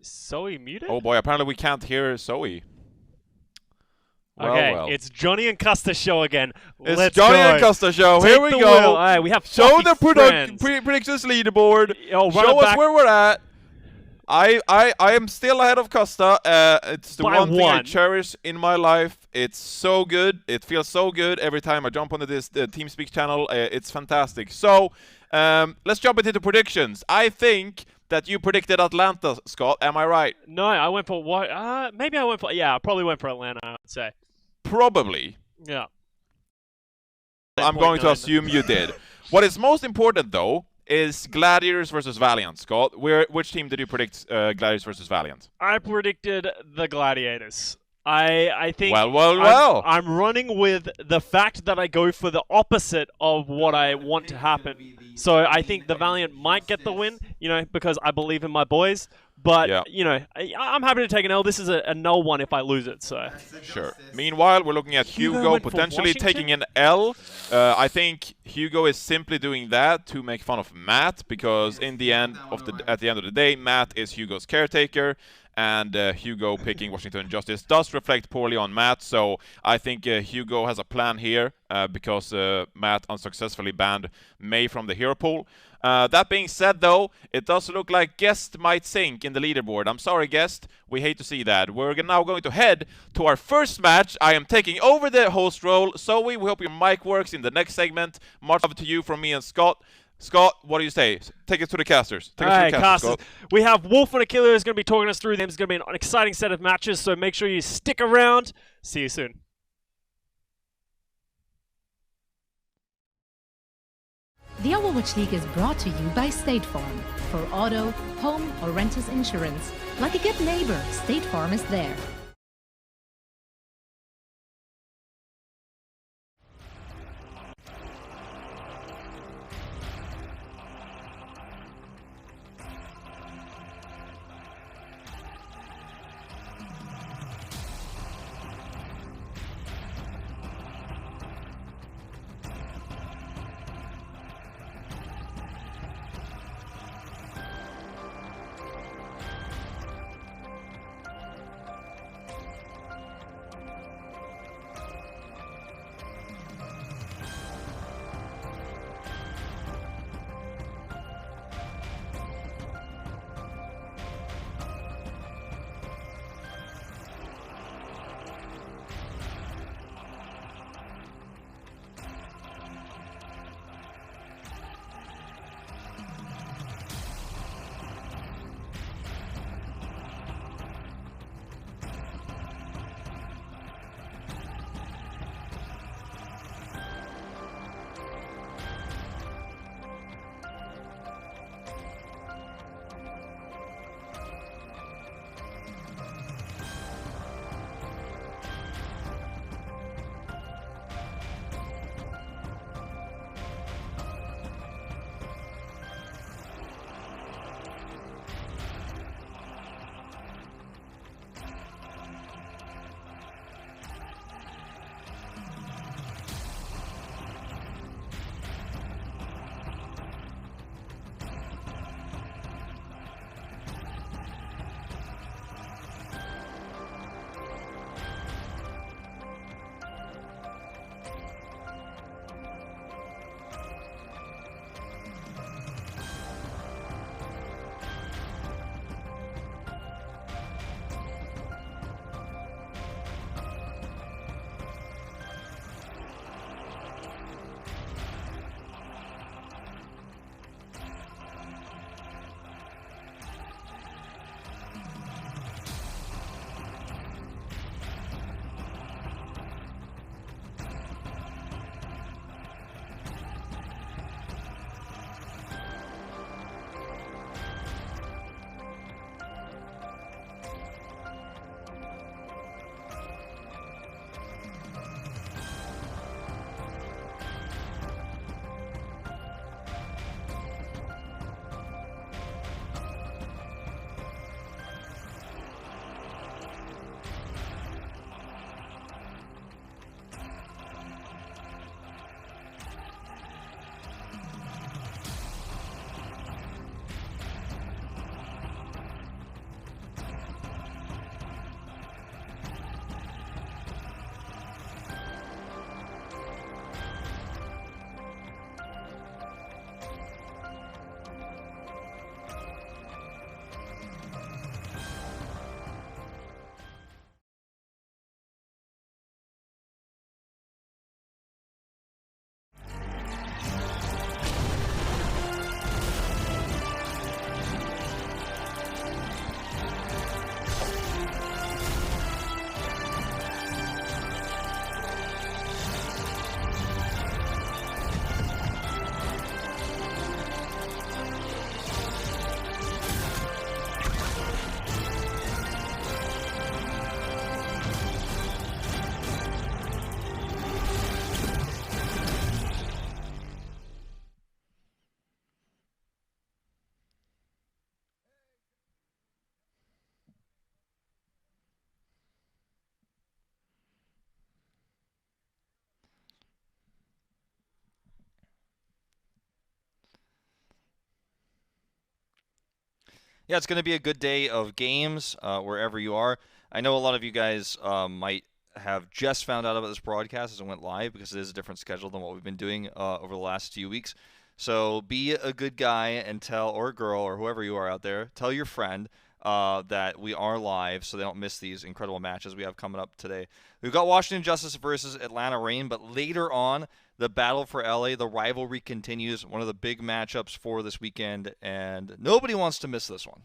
Zoe muted? Oh boy, apparently we can't hear Zoe. Okay, well. it's Johnny and Custa show again. It's Let's Johnny go. and Custa show. Take Here we the go. wheel. All right, we have Show fluffy the friends. predictions leaderboard. Yo, Show us where we're at. I am still ahead of Custa. It's the By one thing I one. cherish in my life. It's so good. It feels so good every time I jump onto this TeamSpeak channel. It's fantastic. So let's jump into the predictions. I think that you predicted Atlanta, Scott. Am I right? No, I went for what? Maybe I went for. Yeah, I probably went for Atlanta. I would say. Probably. Yeah. I'm going to assume you did. What is most important, though, is Gladiators versus Valiant, Scott. Which team did you predict Gladiators versus Valiant? I predicted the Gladiators. I think Well. I'm running with the fact that I go for the opposite of what I want to happen. So I think the Valiant might get the win, because I believe in my boys. But, I'm happy to take an L. This is a null one if I lose it, so. Sure. Meanwhile, we're looking at Hugo potentially taking an L. I think Hugo is simply doing that to make fun of Matt, because at the end of the day, Matt is Hugo's caretaker. And Hugo picking Washington Justice does reflect poorly on Matt, so I think Hugo has a plan here because Matt unsuccessfully banned May from the hero pool. That being said, though, it does look like Guest might sink in the leaderboard. I'm sorry, Guest. We hate to see that. We're now going to head to our first match. I am taking over the host role. Zoe, we hope your mic works in the next segment. Much love to you from me and Scott. Scott, what do you say? Take us to the casters. All right, casters. We have Wolf and Aquila who's going to be talking us through them. It's going to be an exciting set of matches, so make sure you stick around. See you soon. The Overwatch League is brought to you by State Farm. For auto, home, or renters insurance, like a good neighbor, State Farm is there. Yeah, it's going to be a good day of games wherever you are. I know a lot of you guys might have just found out about this broadcast as it went live because it is a different schedule than what we've been doing over the last few weeks. So be a good guy and tell, or girl, or whoever you are out there, tell your friend that we are live so they don't miss these incredible matches we have coming up today. We've got Washington Justice versus Atlanta Reign, but later on, the battle for LA, the rivalry continues, one of the big matchups for this weekend, and nobody wants to miss this one.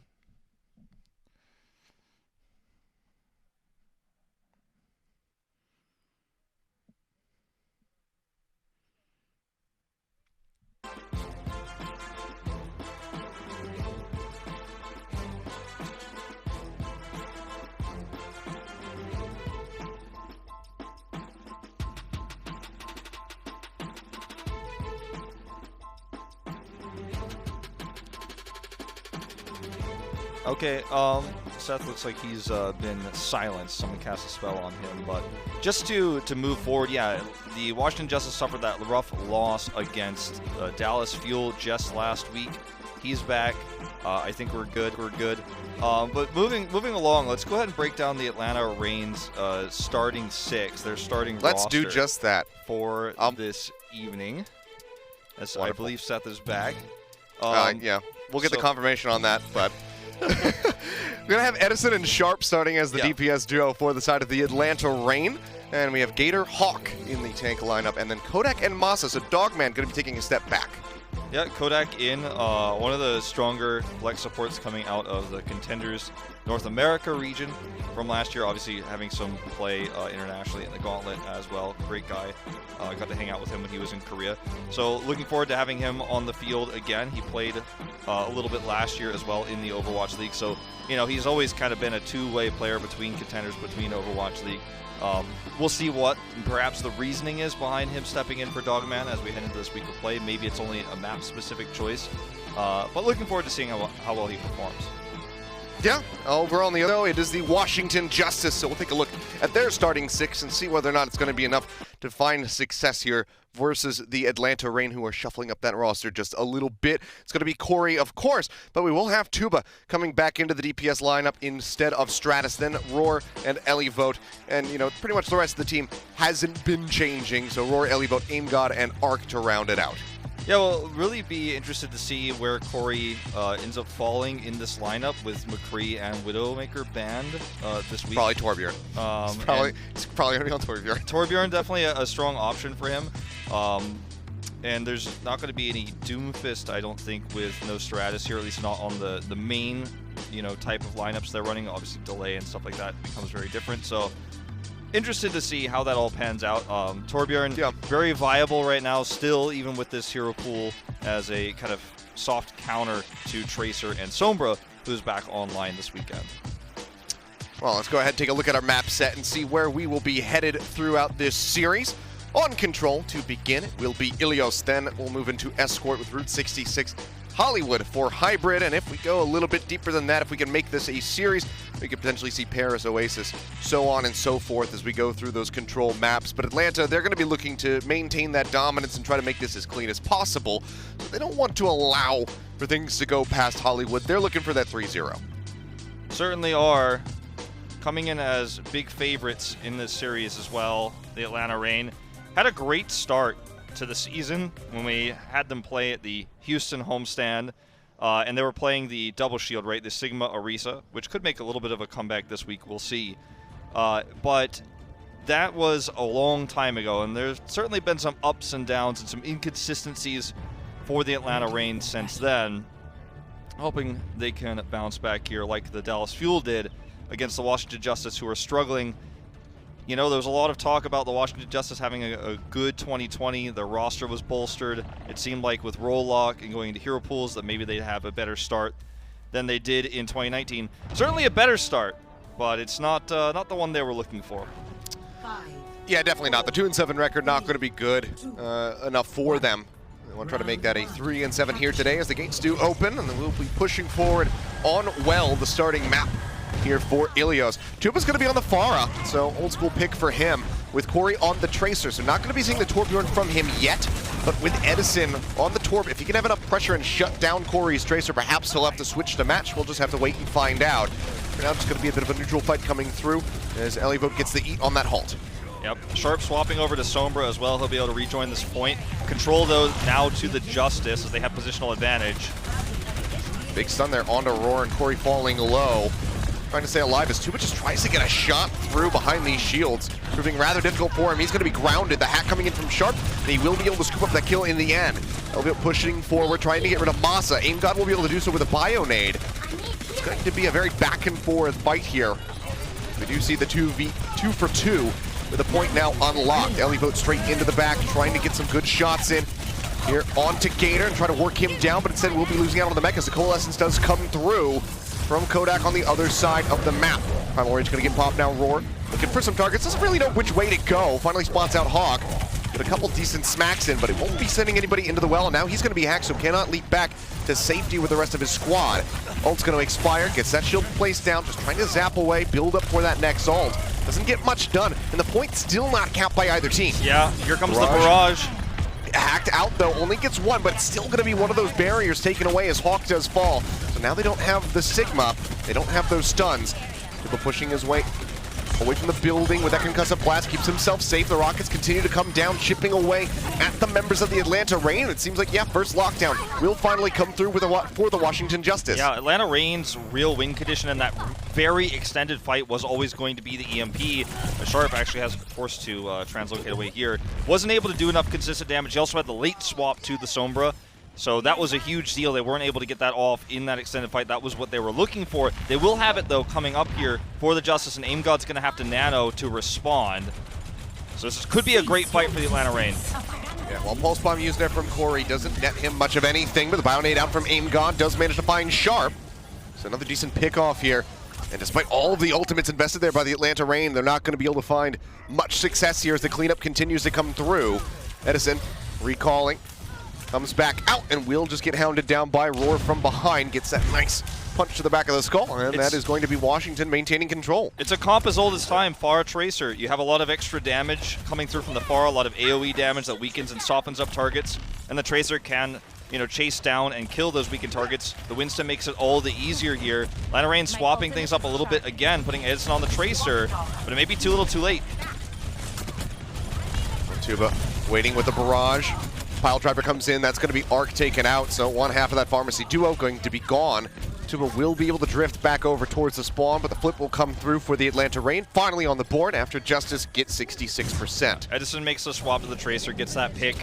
Okay, Seth looks like he's been silenced. Someone cast a spell on him. But just to move forward, yeah, the Washington Justice suffered that rough loss against Dallas Fuel just last week. He's back. I think we're good. But moving along, let's go ahead and break down the Atlanta Reign's starting six. Their starting Let's roster do just that for this evening. As I believe Seth is back. Yeah, we'll get the confirmation on that, but we're going to have Edison and Sharp starting as the DPS duo for the side of the Atlanta Reign. And we have Gator Hawk in the tank lineup. And then Kodak and Masa, so Dogman going to be taking a step back. Yeah, Kodak in, one of the stronger Flex supports coming out of the Contenders North America region from last year, obviously having some play internationally in the Gauntlet as well. Great guy. Got to hang out with him when he was in Korea. So looking forward to having him on the field again. He played a little bit last year as well in the Overwatch League. So, you know, he's always kind of been a two-way player between Contenders, between Overwatch League. We'll see what perhaps the reasoning is behind him stepping in for Dogman as we head into this week of play. Maybe it's only a map-specific choice. But looking forward to seeing how well he performs. Yeah, over on the other, it is the Washington Justice, so we'll take a look at their starting six and see whether or not it's going to be enough to find success here versus the Atlanta Reign, who are shuffling up that roster just a little bit. It's going to be Corey, of course, but we will have Tuba coming back into the DPS lineup instead of Stratus, then Roar and Elivote, and, you know, pretty much the rest of the team hasn't been changing, so Roar, Elivote, Aim God, and Arc to round it out. Yeah, we'll really be interested to see where Corey ends up falling in this lineup with McCree and Widowmaker banned this week. Probably Torbjorn. He's probably going to be on Torbjorn. Torbjorn, definitely a strong option for him. And there's not going to be any Doomfist, I don't think, with no Stratus here, at least not on the main, you know, type of lineups they're running. Obviously, delay and stuff like that becomes very different. So, interested to see how that all pans out. Torbjorn, very viable right now, still, even with this hero pool, as a kind of soft counter to Tracer and Sombra, who's back online this weekend. Well, let's go ahead and take a look at our map set and see where we will be headed throughout this series. On Control, to begin, it will be Ilios. Then we'll move into Escort with Route 66. Hollywood for Hybrid, and if we go a little bit deeper than that, if we can make this a series, we could potentially see Paris, Oasis, so on and so forth as we go through those Control maps. But Atlanta, they're going to be looking to maintain that dominance and try to make this as clean as possible. So they don't want to allow for things to go past Hollywood. They're looking for that 3-0. Certainly are. Coming in as big favorites in this series as well, the Atlanta Reign had a great start to the season when we had them play at the Houston homestand, and they were playing the double shield, right, the Sigma Orisa, which could make a little bit of a comeback this week, we'll see. But that was a long time ago, and there's certainly been some ups and downs and some inconsistencies for the Atlanta Reign since then. Hoping they can bounce back here like the Dallas Fuel did against the Washington Justice, who are struggling. You know, there was a lot of talk about the Washington Justice having a good 2020. Their roster was bolstered. It seemed like with roll lock and going into hero pools that maybe they'd have a better start than they did in 2019. Certainly a better start, but it's not the one they were looking for. Yeah, definitely not. The 2-7 record not going to be good enough for them. They want to try to make that a 3-7 here today as the gates do open, and then we'll be pushing forward on Well, the starting map here for Ilios. Tuba's going to be on the Pharah, so old school pick for him with Corey on the Tracer. So not going to be seeing the Torbjorn from him yet, But with Edison on the Torb, if he can have enough pressure and shut down Corey's Tracer, perhaps he'll have to switch to match. We'll just have to wait and find out. For now, it's going to be a bit of a neutral fight coming through as Ilios gets the eat on that halt. Yep, Sharp swapping over to Sombra as well. He'll be able to rejoin this point. Control, though, now to the Justice as they have positional advantage. Big stun there onto Roar and Corey falling low. Trying to stay alive as Tuba just tries to get a shot through behind these shields, proving rather difficult for him. He's going to be grounded. The hack coming in from Sharp, and he will be able to scoop up that kill in the end. Elvio pushing forward, trying to get rid of Masa. AimGod will be able to do so with a Bio Nade. It's going to be a very back and forth fight here. We do see the 2 for 2 with a point now unlocked. Ilios straight into the back, trying to get some good shots in. Here onto Gator and try to work him down, but instead we'll be losing out on the mech as the Coalescence does come through from Kodak on the other side of the map. Primal Rage gonna get popped now. Roar looking for some targets, doesn't really know which way to go. Finally spots out Hawk. Get a couple decent smacks in, but it won't be sending anybody into the well, and now he's gonna be hacked, so cannot leap back to safety with the rest of his squad. Ult's gonna expire, gets that shield placed down, just trying to zap away, build up for that next ult. Doesn't get much done, and the point's still not capped by either team. Yeah, here comes the barrage. Hacked out though, only gets one, but it's still going to be one of those barriers taken away as Hawk does fall. So now they don't have the Sigma, they don't have those stuns. People pushing his way away from the building with that concussive blast, keeps himself safe. The rockets continue to come down, chipping away at the members of the Atlanta Reign. It seems like, yeah, first lockdown will finally come through with for the Washington Justice. Yeah, Atlanta Reign's real win condition in that very extended fight was always going to be the EMP. Sharp actually has forced to translocate away here. Wasn't able to do enough consistent damage. He also had the late swap to the Sombra. So that was a huge deal. They weren't able to get that off in that extended fight. That was what they were looking for. They will have it, though, coming up here for the Justice, and AimGod's going to have to nano to respond. So this could be a great fight for the Atlanta Reign. Yeah, while Pulse Bomb used there from Corey doesn't net him much of anything, but the Bio Nade out from AimGod does manage to find Sharp. So another decent pick off here. And despite all of the ultimates invested there by the Atlanta Reign, they're not going to be able to find much success here as the cleanup continues to come through. Edison recalling. Comes back out and will just get hounded down by Roar from behind. Gets that nice punch to the back of the skull, and that is going to be Washington maintaining control. It's a comp as old as time, Pharah Tracer. You have a lot of extra damage coming through from the Pharah, a lot of AoE damage that weakens and softens up targets, and the Tracer can, chase down and kill those weakened targets. The Winston makes it all the easier here. Atlanta Reign swapping things up a little bit again, putting Edison on the Tracer, but it may be too little too late. Tuba waiting with the barrage. Pile driver comes in, that's going to be Arc taken out, so one half of that pharmacy duo going to be gone. Tuba will be able to drift back over towards the spawn, but the flip will come through for the Atlanta Reign. Finally on the board after Justice gets 66%. Edison makes the swap to the Tracer, gets that pick,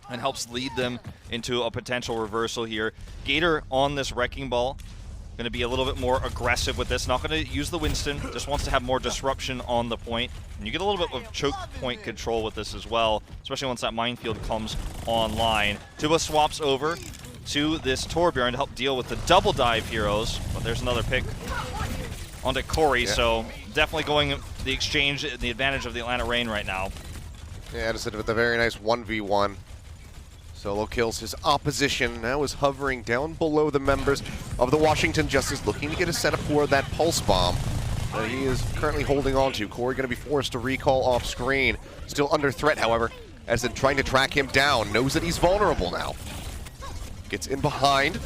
and helps lead them into a potential reversal here. Gator on this Wrecking Ball. Going to be a little bit more aggressive with this. Not going to use the Winston. Just wants to have more disruption on the point. And you get a little bit of choke point control with this as well, especially once that minefield comes online. Tuba swaps over to this Torbjorn to help deal with the double dive heroes. But there's another pick onto Corey, yeah. So definitely going the exchange, the advantage of the Atlanta Reign right now. Yeah, Edison with a very nice 1v1. Solo kills his opposition, now is hovering down below the members of the Washington Justice, looking to get a setup for that Pulse Bomb that he is currently holding on to. Corey going to be forced to recall off screen. Still under threat, however, as in trying to track him down. Knows that he's vulnerable now. Gets in behind.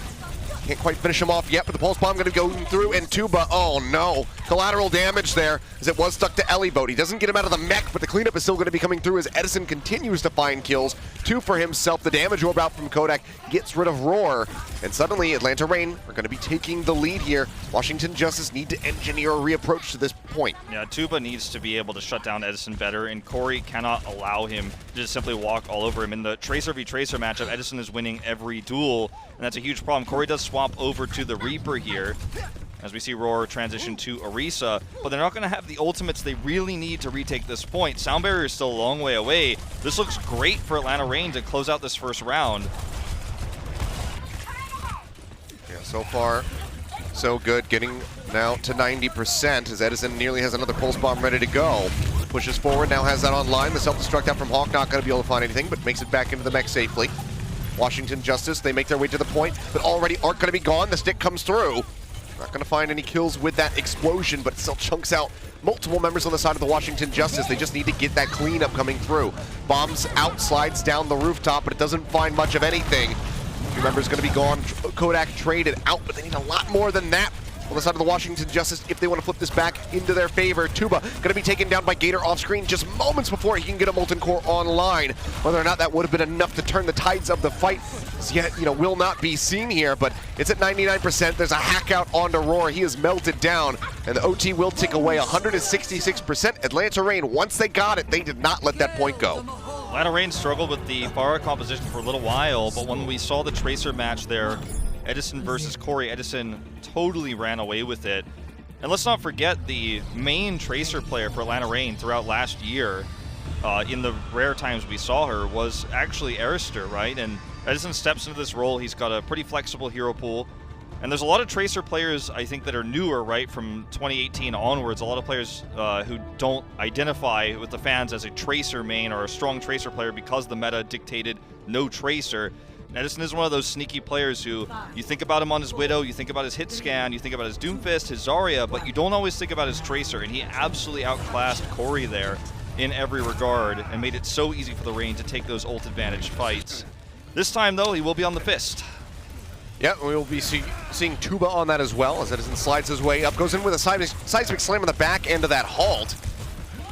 Can't quite finish him off yet, but the Pulse Bomb going to go through, and Tuba, oh no, collateral damage there, as it was stuck to Ilios. He doesn't get him out of the mech, but the cleanup is still going to be coming through as Edison continues to find kills. 2 for himself. The damage orb out from Kodak gets rid of Roar, and suddenly Atlanta Reign are going to be taking the lead here. Washington Justice need to engineer a reapproach to this point. Yeah, Tuba needs to be able to shut down Edison better, and Corey cannot allow him to just simply walk all over him. In the Tracer v Tracer matchup, Edison is winning every duel, and that's a huge problem. Corey does swap over to the Reaper here, as we see Roar transition to Orisa, but they're not going to have the ultimates they really need to retake this point. Sound Barrier is still a long way away. This looks great for Atlanta Reign to close out this first round. Yeah, so far, so good. Getting now to 90% as Edison nearly has another Pulse Bomb ready to go. Pushes forward, now has that online. The self-destruct out from Hawk, not going to be able to find anything, but makes it back into the mech safely. Washington Justice, they make their way to the point, but already Arc going to be gone. The stick comes through. Not going to find any kills with that explosion, but still chunks out multiple members on the side of the Washington Justice. They just need to get that cleanup coming through. Bombs out, slides down the rooftop, but it doesn't find much of anything. 2 members going to be gone. Kodak traded out, but they need a lot more than that on the side of the Washington Justice if they want to flip this back into their favor. Tuba going to be taken down by Gator off screen just moments before he can get a Molten Core online. Whether or not that would have been enough to turn the tides of the fight yet, will not be seen here, but it's at 99%. There's a hack out onto Roar. He is melted down, and the OT will tick away 166%. Atlanta Reign, once they got it, they did not let that point go. Atlanta Reign struggled with the Pharah composition for a little while, but when we saw the Tracer match there, Edison versus Corey, Edison totally ran away with it. And let's not forget the main Tracer player for Atlanta Reign throughout last year, in the rare times we saw her, was actually Arister, right? And Edison steps into this role. He's got a pretty flexible hero pool. And there's a lot of Tracer players, I think, that are newer, right, from 2018 onwards. A lot of players who don't identify with the fans as a Tracer main or a strong Tracer player because the meta dictated no Tracer. Edison is one of those sneaky players who, you think about him on his Widow, you think about his hit scan, you think about his Doomfist, his Zarya, but you don't always think about his Tracer, and he absolutely outclassed Corey there in every regard and made it so easy for the Reign to take those ult advantage fights. This time, though, he will be on the Fist. Yeah, we will be seeing Tuba on that as well, as Edison slides his way up, goes in with a seismic slam on the back end of that halt.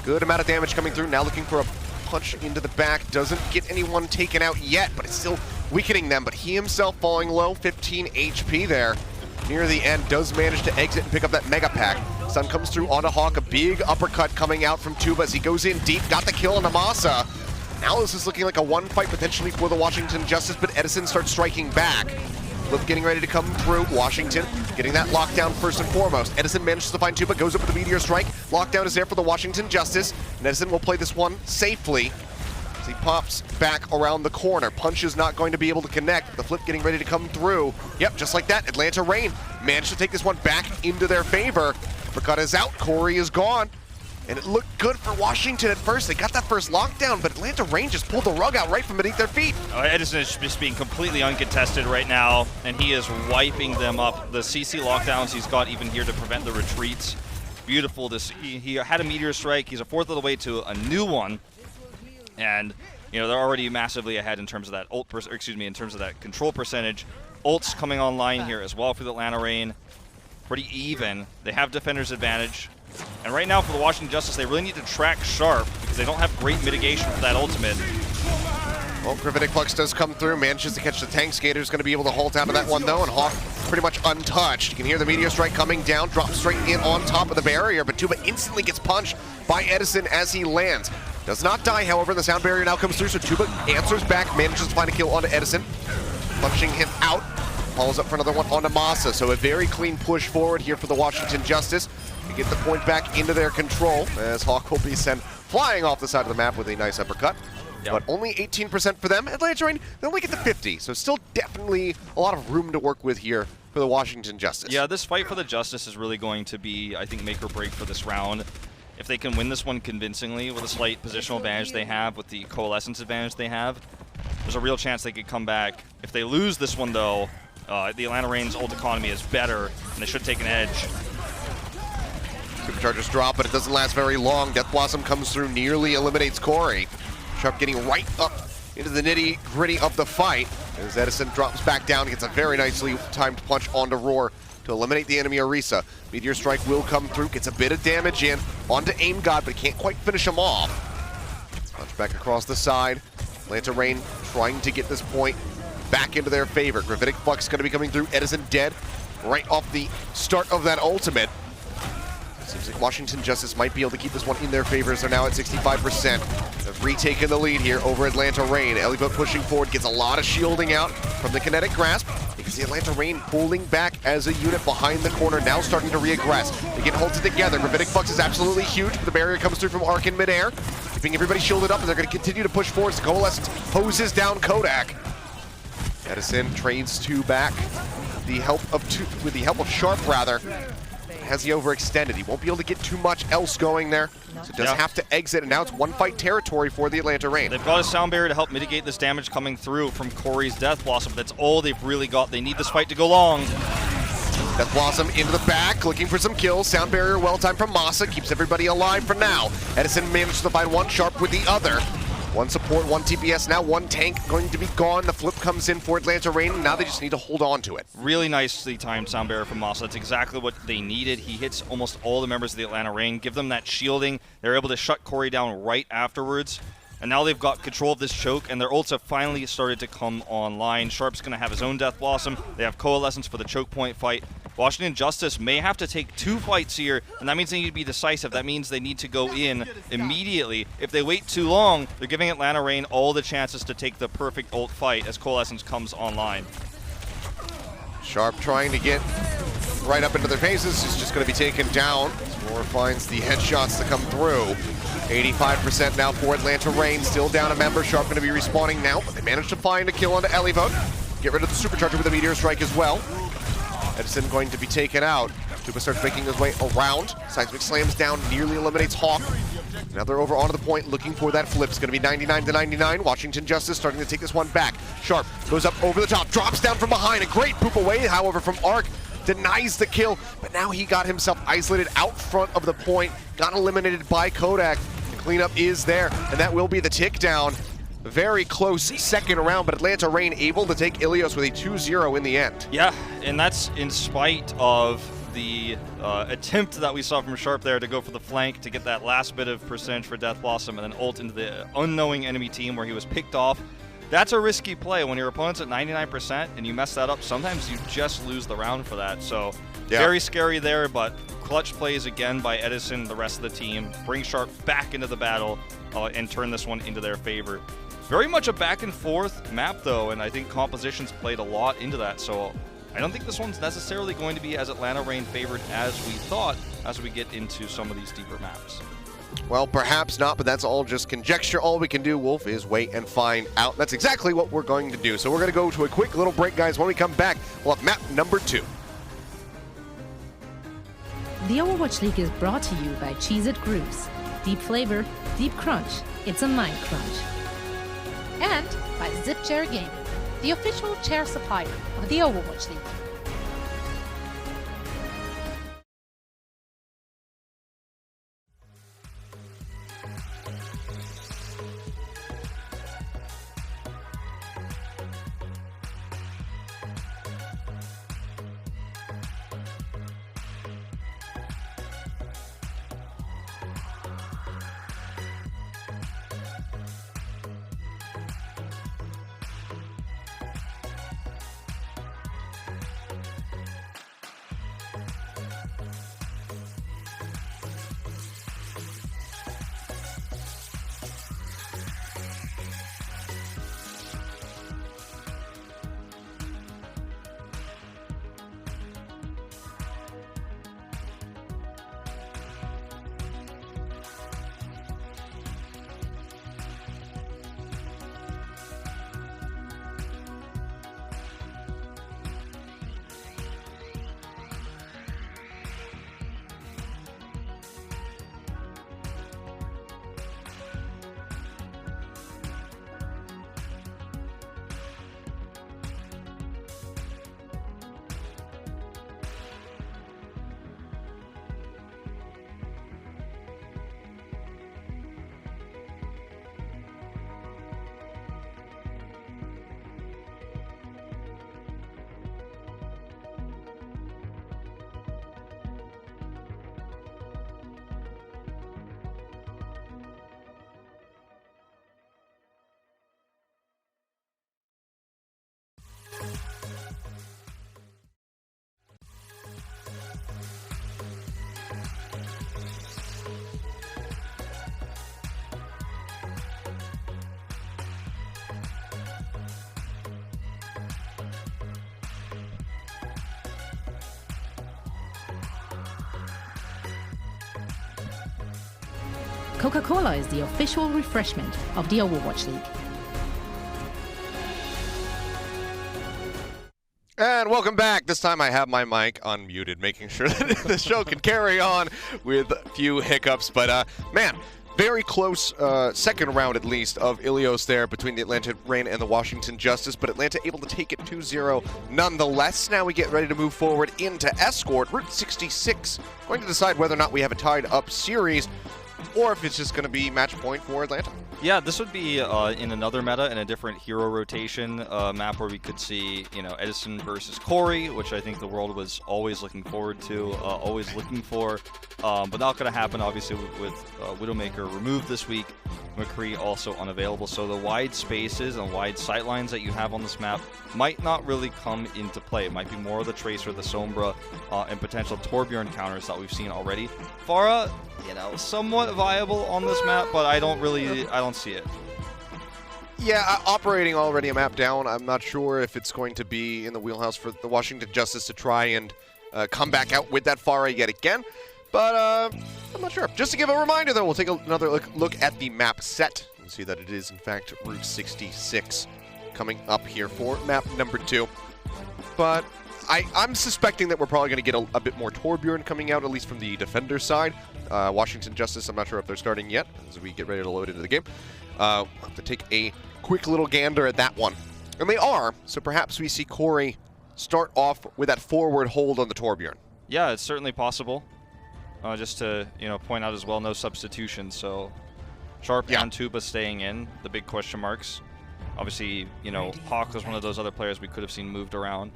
Good amount of damage coming through, now looking for a punch into the back, doesn't get anyone taken out yet, but it's still weakening them, but he himself falling low, 15 HP there. Near the end, does manage to exit and pick up that Mega Pack. Sun comes through onto Hawk, a big uppercut coming out from Tuba as he goes in deep, got the kill on Amasa. Now this is looking like a one fight potentially for the Washington Justice, but Edison starts striking back. Flip getting ready to come through. Washington getting that lockdown first and foremost. Edison manages to find Tuba, goes up with the Meteor Strike. Lockdown is there for the Washington Justice, and Edison will play this one safely. He pops back around the corner. Punch is not going to be able to connect. The flip getting ready to come through. Yep, just like that, Atlanta Reign managed to take this one back into their favor. Uppercut is out, Corey is gone. And it looked good for Washington at first. They got that first lockdown, but Atlanta Reign just pulled the rug out right from beneath their feet. Edison is just being completely uncontested right now, and he is wiping them up. The CC lockdowns he's got even here to prevent the retreats. Beautiful to see. He had a Meteor Strike. He's a fourth of the way to a new one. And, they're already massively ahead in terms of that in terms of that control percentage. Ult's coming online here as well for the Atlanta Reign. Pretty even. They have defender's advantage. And right now for the Washington Justice, they really need to track sharp because they don't have great mitigation for that ultimate. Well, Gravitic Flux does come through, manages to catch the Tank Skater. Is going to be able to halt out of that one though, and Hawk pretty much untouched. You can hear the Meteor Strike coming down, drops straight in on top of the barrier, but Tuba instantly gets punched by Edison as he lands. Does not die, however, the sound barrier now comes through, so Tuba answers back, manages to find a kill onto Edison. Punching him out, follows up for another one onto Masa, so a very clean push forward here for the Washington Justice to get the point back into their control, as Hawk will be sent flying off the side of the map with a nice uppercut. Yep. But only 18% for them. Atlanta Reign, they only get to 50, so still definitely a lot of room to work with here for the Washington Justice. Yeah, this fight for the Justice is really going to be, I think, make or break for this round. If they can win this one convincingly with a slight positional advantage they have, with the coalescence advantage they have, there's a real chance they could come back. If they lose this one, though, the Atlanta Reign's ult economy is better, and they should take an edge. Superchargers drop, but it doesn't last very long. Death Blossom comes through, nearly eliminates Corey. Sharp getting right up into the nitty-gritty of the fight as Edison drops back down, gets a very nicely timed punch onto Roar to eliminate the enemy Orisa. Meteor Strike will come through, gets a bit of damage in onto Aim God, but can't quite finish him off. Punch back across the side. Atlanta Reign trying to get this point back into their favor. Gravitic Flux going to be coming through. Edison dead right off the start of that ultimate. Seems like Washington Justice might be able to keep this one in their favor, so now at 65%. They've retaken the lead here over Atlanta Reign. Elibot pushing forward, gets a lot of shielding out from the kinetic grasp. You can see Atlanta Reign pulling back as a unit behind the corner, now starting to reaggress. They get halted together. Gravitic Flux is absolutely huge, but the barrier comes through from Arc in midair, keeping everybody shielded up, and they're going to continue to push forward. Coalescence hoses down Kodak. Edison trades two back. With the help of Sharp, rather. Has he overextended? He won't be able to get too much else going there, so does have to exit, and now it's one fight territory for the Atlanta Reign. They've got a sound barrier to help mitigate this damage coming through from Corey's Death Blossom. That's all they've really got. They need this fight to go long. Death Blossom into the back, looking for some kills. Sound Barrier well timed from Masa, keeps everybody alive for now. Edison manages to find one Sharp with the other. One support, one TPS, now one tank going to be gone. The flip comes in for Atlanta Reign, and now they just need to hold on to it. Really nicely timed Sound Barrier from Masa. That's exactly what they needed. He hits almost all the members of the Atlanta Reign, give them that shielding. They're able to shut Corey down right afterwards. And now they've got control of this choke, and their ults have finally started to come online. Sharp's going to have his own Death Blossom. They have Coalescence for the choke point fight. Washington Justice may have to take 2 fights here, and that means they need to be decisive. That means they need to go in immediately. If they wait too long, they're giving Atlanta Reign all the chances to take the perfect ult fight as Coalescence comes online. Sharp trying to get right up into their faces. Is just going to be taken down. Moore finds the headshots to come through. 85% now for Atlanta Reign. Still down a member. Sharp going to be respawning now, but they managed to find a kill onto Elivote. Get rid of the Supercharger with a Meteor Strike as well. Edison going to be taken out. Tuba starts making his way around. Seismic slams down, nearly eliminates Hawk. Now they're over onto the point, looking for that flip. It's going to be 99-99. Washington Justice starting to take this one back. Sharp goes up over the top, drops down from behind. A great poop away, however, from Arc. Denies the kill, but now he got himself isolated out front of the point. Got eliminated by Kodak. The cleanup is there, and that will be the tick down. Very close second round, but Atlanta Reign able to take Ilios with a 2-0 in the end. Yeah, and that's in spite of the attempt that we saw from Sharp there to go for the flank to get that last bit of percentage for Death Blossom and then ult into the unknowing enemy team where he was picked off. That's a risky play. When your opponent's at 99% and you mess that up, sometimes you just lose the round for that. So very scary there, but clutch plays again by Edison, the rest of the team. Bring Sharp back into the battle and turn this one into their favor. Very much a back and forth map though, and I think compositions played a lot into that. So I don't think this one's necessarily going to be as Atlanta Reign favored as we thought as we get into some of these deeper maps. Well, perhaps not, but that's all just conjecture. All we can do, Wolf, is wait and find out. That's exactly what we're going to do. So we're going to go to a quick little break, guys. When we come back, we'll have map number 2. The Overwatch League is brought to you by Cheez-It Grooves. Deep flavor, deep crunch. It's a mind crunch. And by Zip Chair Gaming, the official chair supplier of the Overwatch League. Coca-Cola is the official refreshment of the Overwatch League. And welcome back. This time I have my mic unmuted, making sure that the show can carry on with a few hiccups. But man, very close second round, at least, of Ilios there between the Atlanta Reign and the Washington Justice, but Atlanta able to take it 2-0 nonetheless. Now we get ready to move forward into Escort. Route 66 going to decide whether or not we have a tied up series, or if it's just going to be match point for Atlanta. Yeah, this would be in another meta, in a different hero rotation map where we could see, Edison versus Corey, which I think the world was always looking forward to, always looking for, but not going to happen, obviously, with Widowmaker removed this week, McCree also unavailable, so the wide spaces and wide sightlines that you have on this map might not really come into play. It might be more of the Tracer, the Sombra, and potential Torbjorn counters that we've seen already. Pharah, somewhat viable on this map, but I don't see it. Yeah, operating already a map down. I'm not sure if it's going to be in the wheelhouse for the Washington Justice to try and come back out with that Pharah yet again. But I'm not sure. Just to give a reminder, though, we'll take another look at the map set and see that it is, in fact, Route 66 coming up here for map number 2. But I'm suspecting that we're probably going to get a bit more Torbjorn coming out, at least from the defender side. Washington Justice, I'm not sure if they're starting yet as we get ready to load into the game. We'll have to take a quick little gander at that one. And they are, so perhaps we see Corey start off with that forward hold on the Torbjorn. Yeah, it's certainly possible. Just to point out as well, no substitutions, so Sharp and Tuba staying in, the big question marks. Obviously, Hawk was one of those other players we could have seen moved around.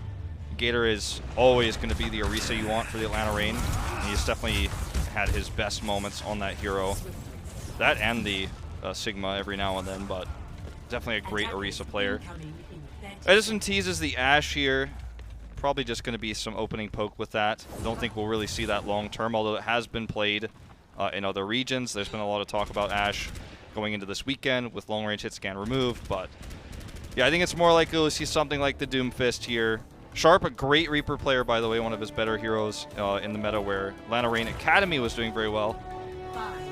Gator is always going to be the Orisa you want for the Atlanta Reign, and he's definitely had his best moments on that hero. That and the Sigma every now and then, but definitely a great Orisa player. Edison teases the Ashe here. Probably just going to be some opening poke with that. I don't think we'll really see that long term, although it has been played in other regions. There's been a lot of talk about Ashe going into this weekend with long range hit scan removed, but yeah, I think it's more likely to see something like the Doomfist here. Sharp, a great Reaper player, by the way, one of his better heroes in the meta, where Atlanta Reign Academy was doing very well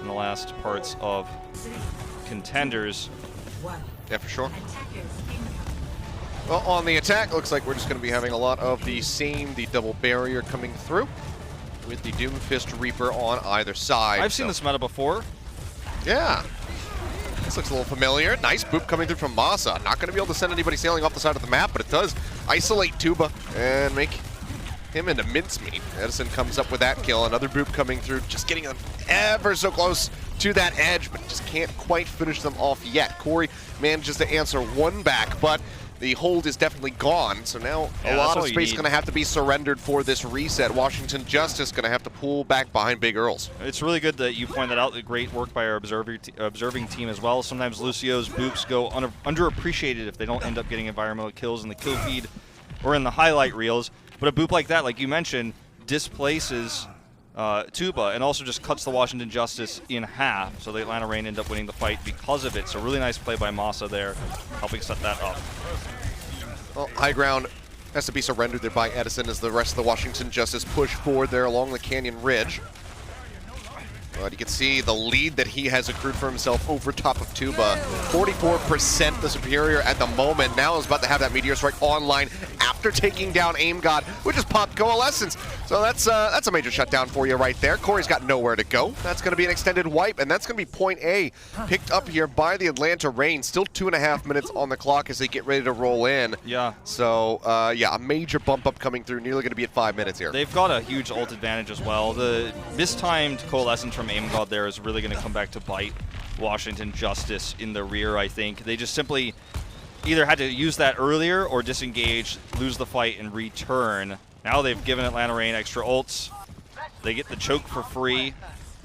in the last parts of Contenders. Yeah, for sure. Well, on the attack, looks like we're just going to be having a lot of the double barrier coming through with the Doomfist Reaper on either side. I've seen this meta before. Yeah. This looks a little familiar. Nice boop coming through from Masa. Not going to be able to send anybody sailing off the side of the map, but it does isolate Tuba and make him into mincemeat. Edison comes up with that kill. Another boop coming through, just getting them ever so close to that edge, but just can't quite finish them off yet. Corey manages to answer one back, but the hold is definitely gone, so now a lot of space is going to have to be surrendered for this reset. Washington Justice going to have to pull back behind Big Earls. It's really good that you pointed out the great work by our observing team as well. Sometimes Lucio's boops go underappreciated if they don't end up getting environmental kills in the kill feed or in the highlight reels. But a boop like that, like you mentioned, displaces Tuba and also just cuts the Washington Justice in half. So the Atlanta Reign end up winning the fight because of it. So really nice play by Masa there, helping set that up. Well, high ground has to be surrendered there by Edison as the rest of the Washington Justice push forward there along the Canyon Ridge. But you can see the lead that he has accrued for himself over top of Tuba. 44% the superior at the moment. Now is about to have that Meteor Strike online after taking down Aim God, which just popped Coalescence. So that's a major shutdown for you right there. Corey's got nowhere to go. That's going to be an extended wipe, and that's going to be point A, picked up here by the Atlanta Reign. Still 2.5 minutes on the clock as they get ready to roll in. Yeah. So, yeah, a major bump up coming through. Nearly going to be at 5 minutes here. They've got a huge ult advantage as well. The mistimed Coalescence from Aim God there is really going to come back to bite Washington Justice in the rear, I think. They just simply either had to use that earlier or disengage, lose the fight, and return. Now they've given Atlanta Reign extra ults. They get the choke for free.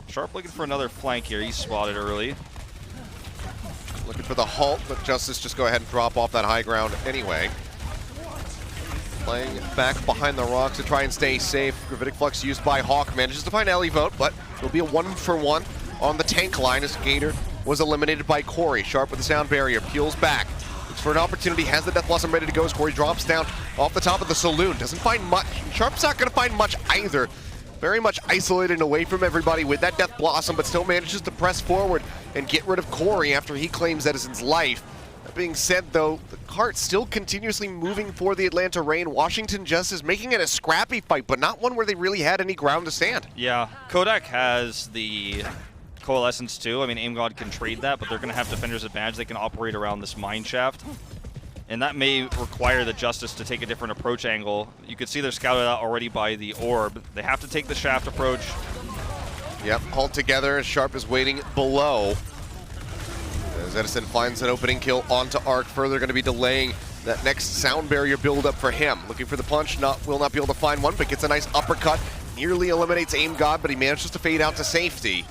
Sharp looking for another flank here. He's spotted early. Looking for the halt, but Justice just go ahead and drop off that high ground anyway. Playing back behind the rocks to try and stay safe. Gravitic Flux used by Hawk manages to find Ellie Vote, but it'll be a 1-for-1 on the tank line as Gator was eliminated by Corey. Sharp with the sound barrier, peels back. Looks for an opportunity, has the Death Blossom ready to go as Corey drops down off the top of the saloon. Doesn't find much. Sharp's not going to find much either. Very much isolated and away from everybody with that Death Blossom, but still manages to press forward and get rid of Corey after he claims Edison's life. That being said, though, the cart still continuously moving for the Atlanta Reign. Washington Justice making it a scrappy fight, but not one where they really had any ground to stand. Yeah, Kodak has the Coalescence too. I mean, Aim God can trade that, but they're going to have defender's advantage. They can operate around this mine shaft. And that may require the Justice to take a different approach angle. You can see they're scouted out already by the orb. They have to take the shaft approach. Yep, hold together. Sharp is waiting below. As Edison finds an opening kill onto Arc, further going to be delaying that next sound barrier build up for him. Looking for the punch, will not be able to find one, but gets a nice uppercut. Nearly eliminates Aim God, but he manages to fade out to safety.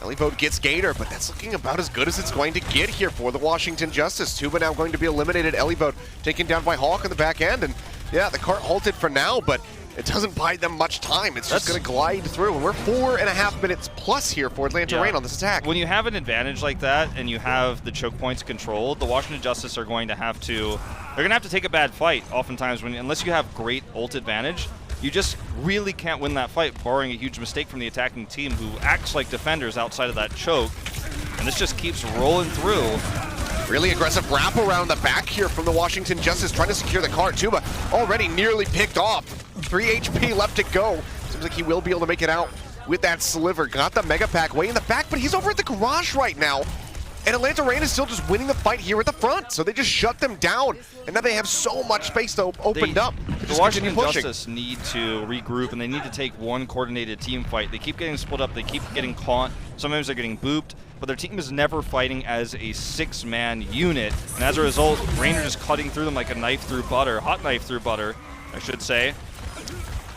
Elivote gets Gator, but that's looking about as good as it's going to get here for the Washington Justice. Tuba now going to be eliminated. Elivote taken down by Hawk on the back end, and yeah, the cart halted for now, but it doesn't buy them much time. It's just going to glide through, and we're 4.5 minutes plus here for Atlanta Reign on this attack. When you have an advantage like that, and you have the choke points controlled, the Washington Justice are going to have to, they're going to have to take a bad fight oftentimes, unless you have great ult advantage. You just really can't win that fight, barring a huge mistake from the attacking team who acts like defenders outside of that choke. And this just keeps rolling through. Really aggressive wrap around the back here from the Washington Justice, trying to secure the cart. Tuba already nearly picked off. 3 HP left to go. Seems like he will be able to make it out with that sliver. Got the Mega Pack way in the back, but he's over at the garage right now. And Atlanta Reign is still just winning the fight here at the front. So they just shut them down. And now they have so much space to opened up. The Washington Justice need to regroup, and they need to take one coordinated team fight. They keep getting split up. They keep getting caught. Sometimes they're getting booped. But their team is never fighting as a 6-man unit. And as a result, Reign are just cutting through them like a knife through butter. Hot knife through butter, I should say.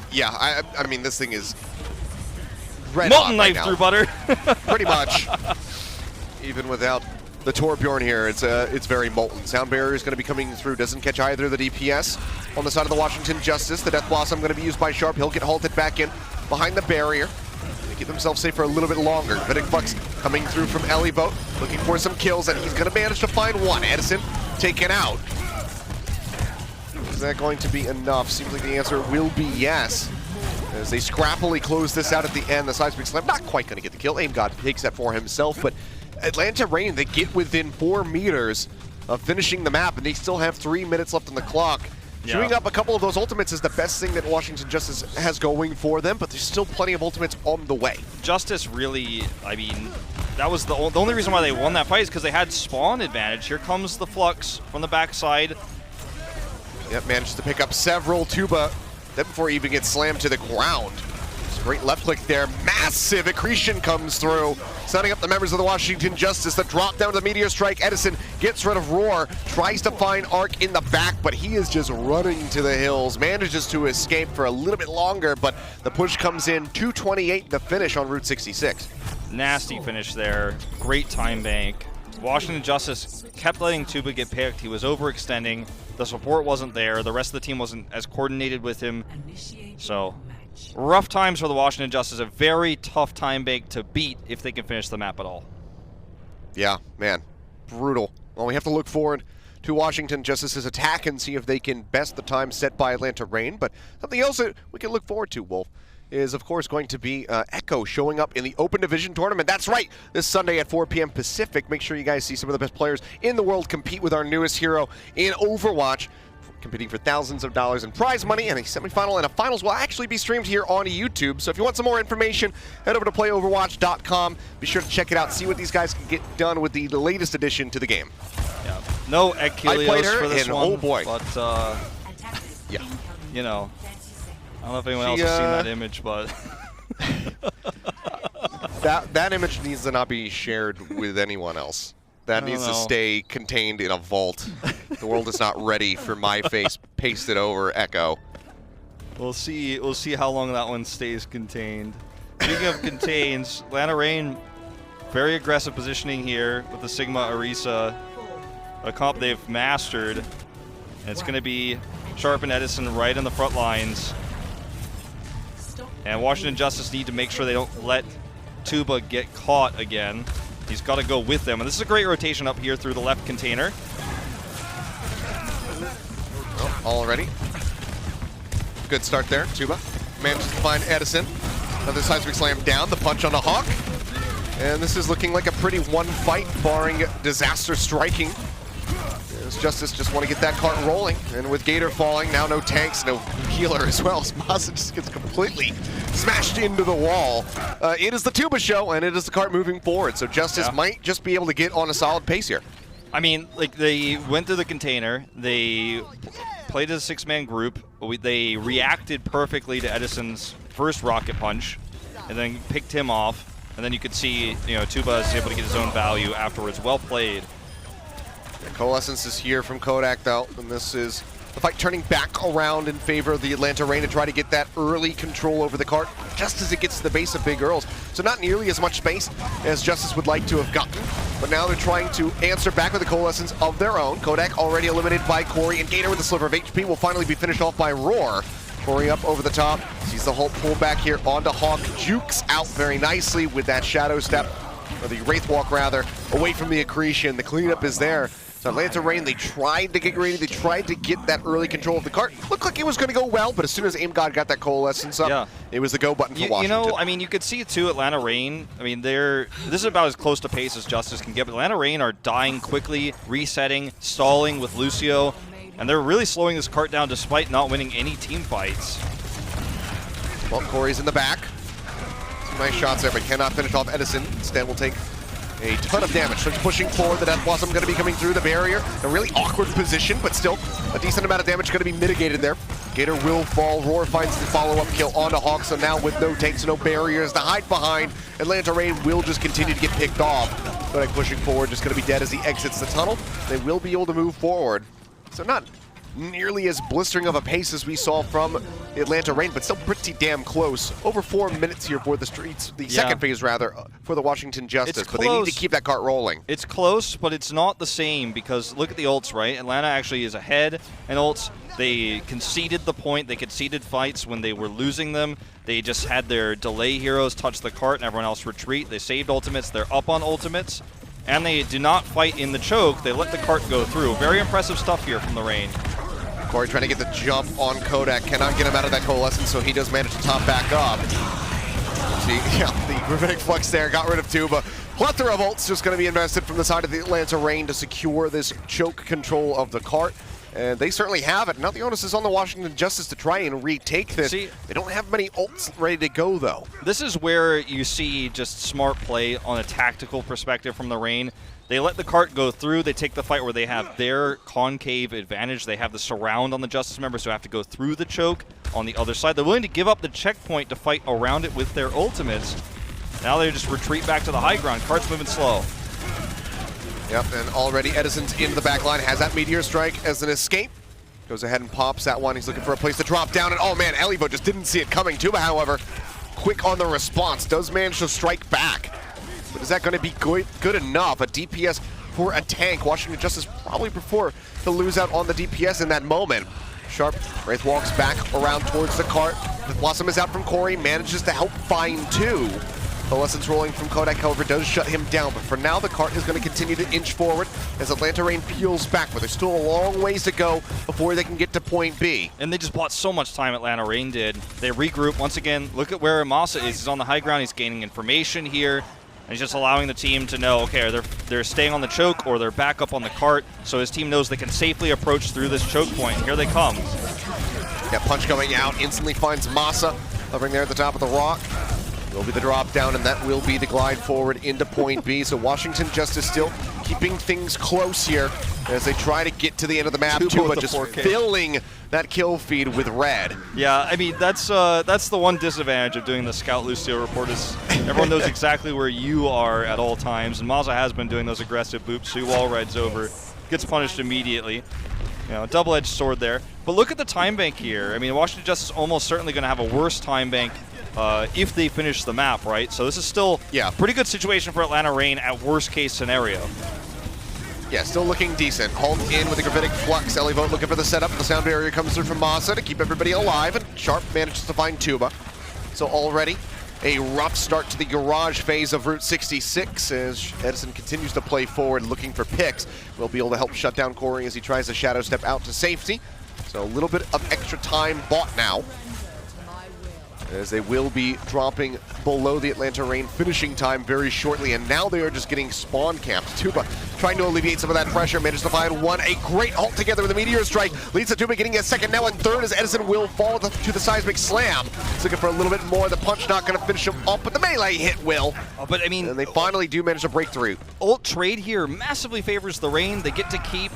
Yeah, I mean, this thing is red molten hot right knife now. through butter. Pretty much. Even without the Torbjorn here, it's very molten. Sound barrier is going to be coming through. Doesn't catch either of the DPS. On the side of the Washington Justice, the Death Blossom going to be used by Sharp. He'll get halted back in behind the barrier. They keep themselves safe for a little bit longer. Vidic Bucks coming through from Elivote, looking for some kills, and he's going to manage to find one. Edison taken out. Is that going to be enough? Seems like the answer will be yes. As they scrappily close this out at the end, the Seismic Slam not quite going to get the kill. Aim God takes that for himself, but Atlanta Reign, they get within 4 meters of finishing the map, and they still have 3 minutes left on the clock. Yeah. Queuing up a couple of those ultimates is the best thing that Washington Justice has going for them, but there's still plenty of ultimates on the way. Justice really, I mean, that was the only reason why they won that fight is because they had spawn advantage. Here comes the Flux from the backside. Yep, manages to pick up several. Tuba, then before he even gets slammed to the ground. Great left click there. Massive accretion comes through, setting up the members of the Washington Justice. The drop down to the Meteor Strike. Edison gets rid of Roar, tries to find Arc in the back, but he is just running to the hills. Manages to escape for a little bit longer, but the push comes in. 2:28 the finish on Route 66. Nasty finish there. Great time bank. Washington Justice kept letting Tuba get picked. He was overextending. The support wasn't there. The rest of the team wasn't as coordinated with him. So rough times for the Washington Justice. A very tough time bank to beat if they can finish the map at all. Yeah, man, brutal. Well, we have to look forward to Washington Justice's attack and see if they can best the time set by Atlanta Reign. But something else that we can look forward to, Wolf, is of course going to be Echo showing up in the Open Division Tournament. That's right, this Sunday at 4 p.m. Pacific. Make sure you guys see some of the best players in the world compete with our newest hero in Overwatch, competing for thousands of dollars in prize money, and a semifinal and a finals will actually be streamed here on YouTube. So if you want some more information, head over to playoverwatch.com. Be sure to check it out, see what these guys can get done with the latest addition to the game. Yeah. No Ilios for this one. Oh boy. But, yeah. You know, I don't know if anyone else has seen that image, but that image needs to not be shared with anyone else. That needs to stay contained in a vault. The world is not ready for my face pasted over Echo. We'll see how long that one stays contained. Speaking of contains, Atlanta Reign, very aggressive positioning here with the Sigma Orisa, a comp they've mastered. And it's going to be Sharp and Edison right in the front lines. And Washington Justice need to make sure they don't let Tuba get caught again. He's got to go with them. And this is a great rotation up here through the left container. Oh, already. Good start there. Tuba manages to find Edison. Another Seismic Slam down. The punch on the Hawk. And this is looking like a pretty one fight, barring disaster striking. Justice just want to get that cart rolling. And with Gator falling, now no tanks, no healer as well. Mazza just gets completely smashed into the wall. It is the Tuba show, and it is the cart moving forward. So Justice might just be able to get on a solid pace here. I mean, like, they went through the container. They played as a 6-man group. They reacted perfectly to Edison's first rocket punch, and then picked him off. And then you could see, you know, Tuba is able to get his own value afterwards. Well played. Coalescence is here from Kodak, though, and this is the fight turning back around in favor of the Atlanta Reign to try to get that early control over the cart just as it gets to the base of Big Earls. So not nearly as much space as Justice would like to have gotten, but now they're trying to answer back with a Coalescence of their own. Kodak already eliminated by Corey, and Gator with a sliver of HP will finally be finished off by Roar. Corey up over the top, sees the Hulk pull back here onto Hawk, jukes out very nicely with that Shadow Step, or the Wraith Walk rather, away from the Accretion. The cleanup is there. So Atlanta Reign, they tried to get greedy, they tried to get that early control of the cart. Looked like it was going to go well, but as soon as Aim God got that Coalescence up, it was the go button for Washington. You know, I mean, you could see it too, Atlanta Reign. I mean, this is about as close to pace as Justice can get, but Atlanta Reign are dying quickly, resetting, stalling with Lucio, and they're really slowing this cart down despite not winning any team fights. Well, Corey's in the back. Some nice shots there, but cannot finish off Edison. Instead, will take a ton of damage. So pushing forward, the Death Blossom going to be coming through the barrier. A really awkward position, but still a decent amount of damage going to be mitigated there. Gator will fall. Roar finds the follow-up kill onto Hawk, so now with no tanks, no barriers to hide behind, Atlanta Reign will just continue to get picked off. But pushing forward, just going to be dead as he exits the tunnel. They will be able to move forward. So not nearly as blistering of a pace as we saw from the Atlanta Reign, but still pretty damn close. Over 4 minutes here for the streets, the second phase rather, for the Washington Justice, but they need to keep that cart rolling. It's close, but it's not the same because look at the ults, right? Atlanta actually is ahead in ults. They conceded the point. They conceded fights when they were losing them. They just had their delay heroes touch the cart and everyone else retreat. They saved ultimates. They're up on ultimates. And they do not fight in the choke. They let the cart go through. Very impressive stuff here from the Reign. Corey trying to get the jump on Kodak, cannot get him out of that Coalescence, so he does manage to top back up. See, the Gravitic Flux there got rid of Tuba. Plethora of ults just going to be invested from the side of the Atlanta Reign to secure this choke control of the cart. And they certainly have it. Now the onus is on the Washington Justice to try and retake this. See, they don't have many ults ready to go, though. This is where you see just smart play on a tactical perspective from the Reign. They let the cart go through. They take the fight where they have their concave advantage. They have the surround on the Justice members who have to go through the choke on the other side. They're willing to give up the checkpoint to fight around it with their ultimates. Now they just retreat back to the high ground. Cart's moving slow. Yep, and already Edison's into the back line. Has that Meteor Strike as an escape. Goes ahead and pops that one. He's looking for a place to drop down. And oh man, Elivo just didn't see it coming. Tuba, however, quick on the response. Does manage to strike back. But is that going to be good enough? A DPS for a tank. Washington Justice probably prefer to lose out on the DPS in that moment. Sharp, Wraith walks back around towards the cart. The Blossom is out from Corey, manages to help find two. Coalescence rolling from Kodak, however, does shut him down. But for now, the cart is going to continue to inch forward as Atlanta Reign peels back. But there's still a long ways to go before they can get to point B. And they just bought so much time, Atlanta Reign did. They regroup. Once again, look at where Masa is. He's on the high ground. He's gaining information here. And he's just allowing the team to know, okay, they're staying on the choke or they're back up on the cart. So his team knows they can safely approach through this choke point. Here they come. Yeah, punch coming out. Instantly finds Masa hovering there at the top of the rock. Will be the drop down, and that will be the glide forward into point B. So Washington Justice still keeping things close here as they try to get to the end of the map. Tuba just filling that kill feed with red. Yeah, I mean, that's the one disadvantage of doing the Scout Lucio report is everyone knows exactly where you are at all times, and Mazza has been doing those aggressive boops, so he wall rides over, gets punished immediately. You know, double-edged sword there. But look at the time bank here. I mean, Washington Justice is almost certainly going to have a worse time bank if they finish the map, right? So this is still a pretty good situation for Atlanta Reign at worst case scenario. Yeah, still looking decent. Hulk in with the Gravitic Flux. Elivote looking for the setup. The sound barrier comes through from Masa to keep everybody alive, and Sharp manages to find Tuba. So already a rough start to the garage phase of Route 66 as Edison continues to play forward looking for picks. Will be able to help shut down Corey as he tries to shadow step out to safety. So a little bit of extra time bought now. as they will be dropping below the Atlanta Reign finishing time very shortly, and now they are just getting spawn camped. Tuba trying to alleviate some of that pressure, managed to find one. A great ult together with a Meteor Strike. Leads to Tuba getting a second, now in third, as Edison will fall to the Seismic Slam. He's looking for a little bit more. The punch not going to finish him up, but the melee hit will. But I mean, and they finally do manage to break through. Ult trade here massively favors the Reign. They get to keep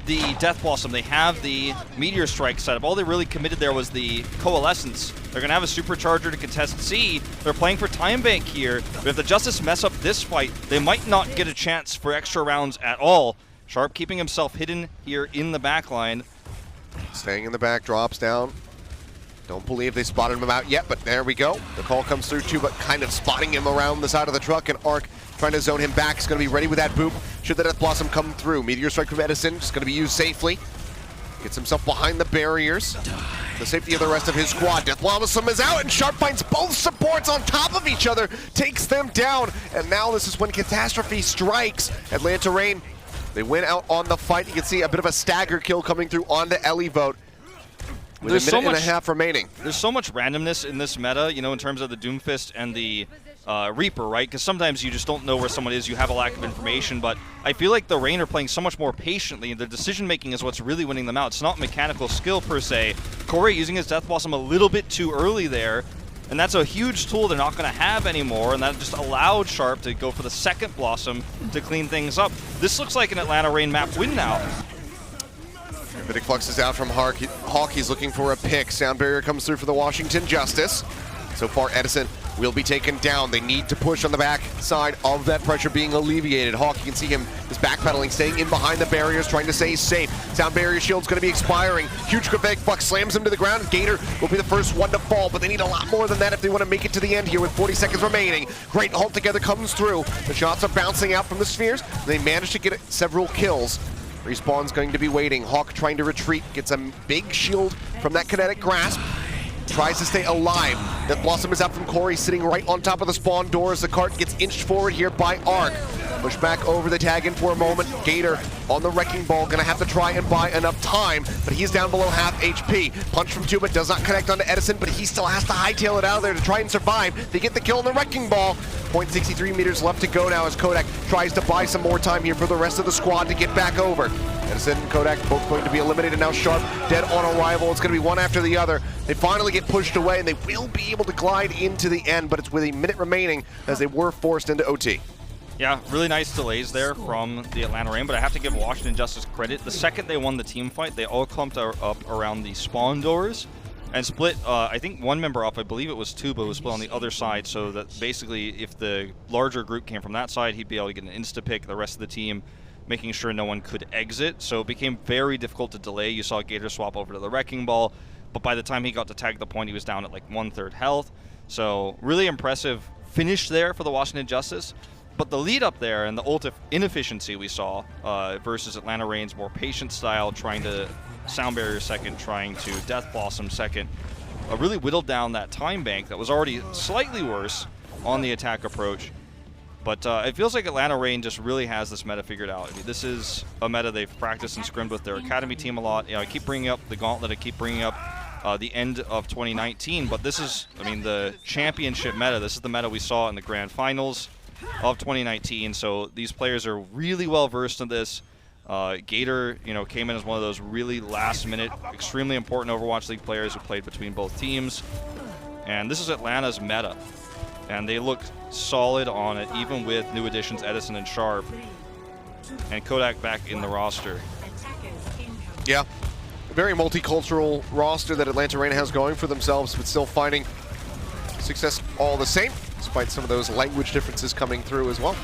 the Death Blossom. They have the Meteor Strike set up. All they really committed there was the Coalescence. They're going to have a Supercharger to contest C. They're playing for Time Bank here. But if the Justice mess up this fight, they might not get a chance for extra rounds at all. Sharp keeping himself hidden here in the back line. Staying in the back, drops down. Don't believe they spotted him out yet, but there we go. The call comes through too, but kind of spotting him around the side of the truck, and Arc trying to zone him back. He's going to be ready with that boop. Should the Death Blossom come through. Meteor Strike from Edison, just going to be used safely. Gets himself behind the barriers. The safety of the rest of his squad. Death Blossom is out, and Sharp finds both supports on top of each other, takes them down, and now this is when Catastrophe strikes. Atlanta Reign, they win out on the fight. You can see a bit of a stagger kill coming through onto Elivote. With a minute and a half remaining. There's so much randomness in this meta, you know, in terms of the Doomfist and the Reaper, right? Because sometimes you just don't know where someone is, you have a lack of information, but I feel like the Reign are playing so much more patiently, and their decision-making is what's really winning them out. It's not mechanical skill, per se. Corey using his Death Blossom a little bit too early there, and that's a huge tool they're not going to have anymore, and that just allowed Sharp to go for the second Blossom to clean things up. This looks like an Atlanta Reign map win now. Vidic Flux is out from Hawk. He's looking for a pick. Sound Barrier comes through for the Washington Justice. So far, Edison will be taken down. They need to push on the back side of that pressure being alleviated. Hawk, you can see him is backpedaling, staying in behind the barriers, trying to stay safe. Sound Barrier shield's going to be expiring. Huge Vidic Flux slams him to the ground. Gator will be the first one to fall, but they need a lot more than that if they want to make it to the end here with 40 seconds remaining. Great ult together comes through. The shots are bouncing out from the spheres. They manage to get several kills. Respawn's going to be waiting. Hawk trying to retreat. Gets a big shield from that kinetic grasp. Tries to stay alive. Death Blossom is out from Corey, sitting right on top of the spawn door as the cart gets inched forward here by Arc. Push back over the tag in for a moment. Gator on the Wrecking Ball, gonna have to try and buy enough time, but he's down below half HP. Punch from Tuba does not connect onto Edison, but he still has to hightail it out of there to try and survive. They get the kill on the Wrecking Ball. 0.63 meters left to go now as Kodak tries to buy some more time here for the rest of the squad to get back over. Edison and Kodak both going to be eliminated now. Sharp dead on arrival. It's going to be one after the other. They finally get pushed away, and they will be able to glide into the end, but it's with a minute remaining as they were forced into OT. Yeah, really nice delays there from the Atlanta Reign, but I have to give Washington Justice credit. The second they won the team fight, they all clumped up around the spawn doors and split, I think, one member off. I believe it was Tuba who was split on the other side, so that basically if the larger group came from that side, he'd be able to get an insta-pick. The rest of the team making sure no one could exit, so it became very difficult to delay. You saw Gator swap over to the Wrecking Ball, but by the time he got to tag the point, he was down at like 1/3 health. So really impressive finish there for the Washington Justice. But the lead up there and the ult inefficiency we saw versus Atlanta Reign's more patient style, trying to Sound Barrier second, trying to Death Blossom second, really whittled down that time bank that was already slightly worse on the attack approach. But it feels like Atlanta Reign just really has this meta figured out. I mean, this is a meta they've practiced and scrimmed with their academy team a lot. You know, I keep bringing up the Gauntlet, I keep bringing up the end of 2019, but this is, I mean, the championship meta. This is the meta we saw in the grand finals of 2019, so these players are really well versed in this. Gator, you know, came in as one of those really last-minute, extremely important Overwatch League players who played between both teams, and this is Atlanta's meta, and they look solid on it, even with new additions Edison and Sharp, and Kodak back in the roster. Yeah, a very multicultural roster that Atlanta Reign has going for themselves, but still finding success all the same, despite some of those language differences coming through as well.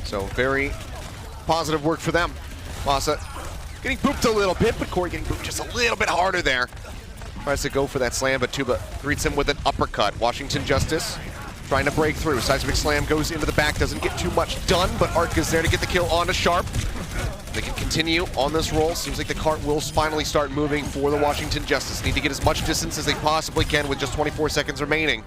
So very positive work for them. Masa getting booped a little bit, but Corey getting booped just a little bit harder there. Tries to go for that slam, but Tuba greets him with an uppercut. Washington Justice trying to break through. Seismic Slam goes into the back, doesn't get too much done, but Arc is there to get the kill onto Sharp. They can continue on this roll. Seems like the cart will finally start moving for the Washington Justice. Need to get as much distance as they possibly can with just 24 seconds remaining.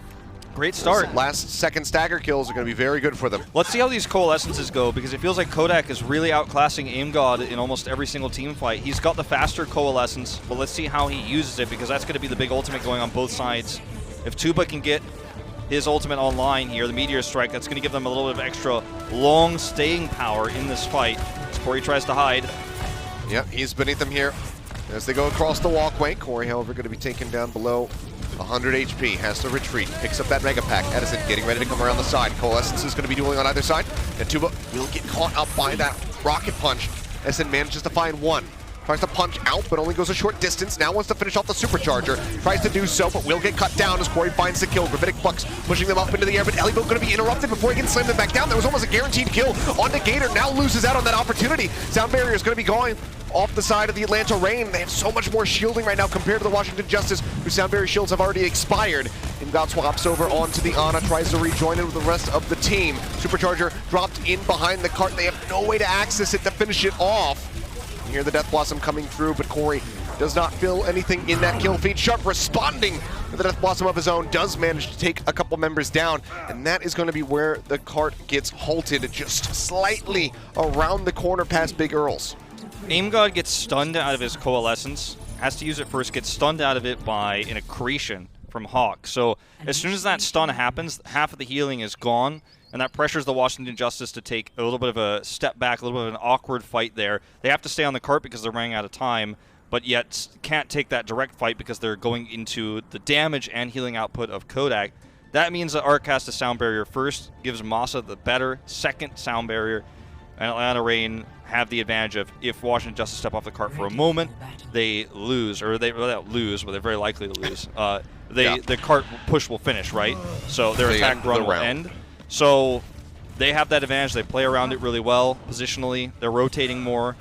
Great start. Those last second stagger kills are going to be very good for them. Let's see how these coalescences go, because it feels like Kodak is really outclassing Aim God in almost every single team fight. He's got the faster coalescence, but let's see how he uses it, because that's going to be the big ultimate going on both sides If Tuba can get his ultimate online here, the Meteor Strike, that's going to give them a little bit of extra long staying power in this fight. As Corey tries to hide. Yep, he's beneath them here as they go across the walkway. Corey, however, going to be taken down below 100 HP, has to retreat, picks up that Mega Pack. Edison getting ready to come around the side. Coalescence is going to be dueling on either side, and Tuba will get caught up by that Rocket Punch. Edison manages to find one. Tries to punch out, but only goes a short distance. Now wants to finish off the Supercharger. Tries to do so, but will get cut down as Corey finds the kill. Gravitic Flux pushing them up into the air, but Ilios going to be interrupted before he can slam them back down. That was almost a guaranteed kill onto Gator. Now loses out on that opportunity. Sound Barrier is going to be going off the side of the Atlanta Reign. They have so much more shielding right now compared to the Washington Justice, whose Sound Barrier shields have already expired. God swaps over onto the Ana, tries to rejoin it with the rest of the team. Supercharger dropped in behind the cart. They have no way to access it to finish it off. You hear the Death Blossom coming through, but Corey does not feel anything in that kill feed. Sharp responding with the Death Blossom of his own, does manage to take a couple members down, and that is going to be where the cart gets halted, just slightly around the corner past Big Earls. AimGod gets stunned out of his Coalescence, has to use it first, gets stunned out of it by an accretion from Hawk. So as soon as that stun happens, half of the healing is gone, and that pressures the Washington Justice to take a little bit of a step back, a little bit of an awkward fight there. They have to stay on the cart because they're running out of time, but yet can't take that direct fight because they're going into the damage and healing output of Kodak. That means that Arc has to Sound Barrier first, gives Masa the better second Sound Barrier, and Atlanta Reign have the advantage of if Washington Justice step off the cart for a moment, they lose, or they don't lose, but they're very likely to lose. The cart push will finish, right? So their attack run will end. So they have that advantage. They play around it really well positionally. They're rotating more.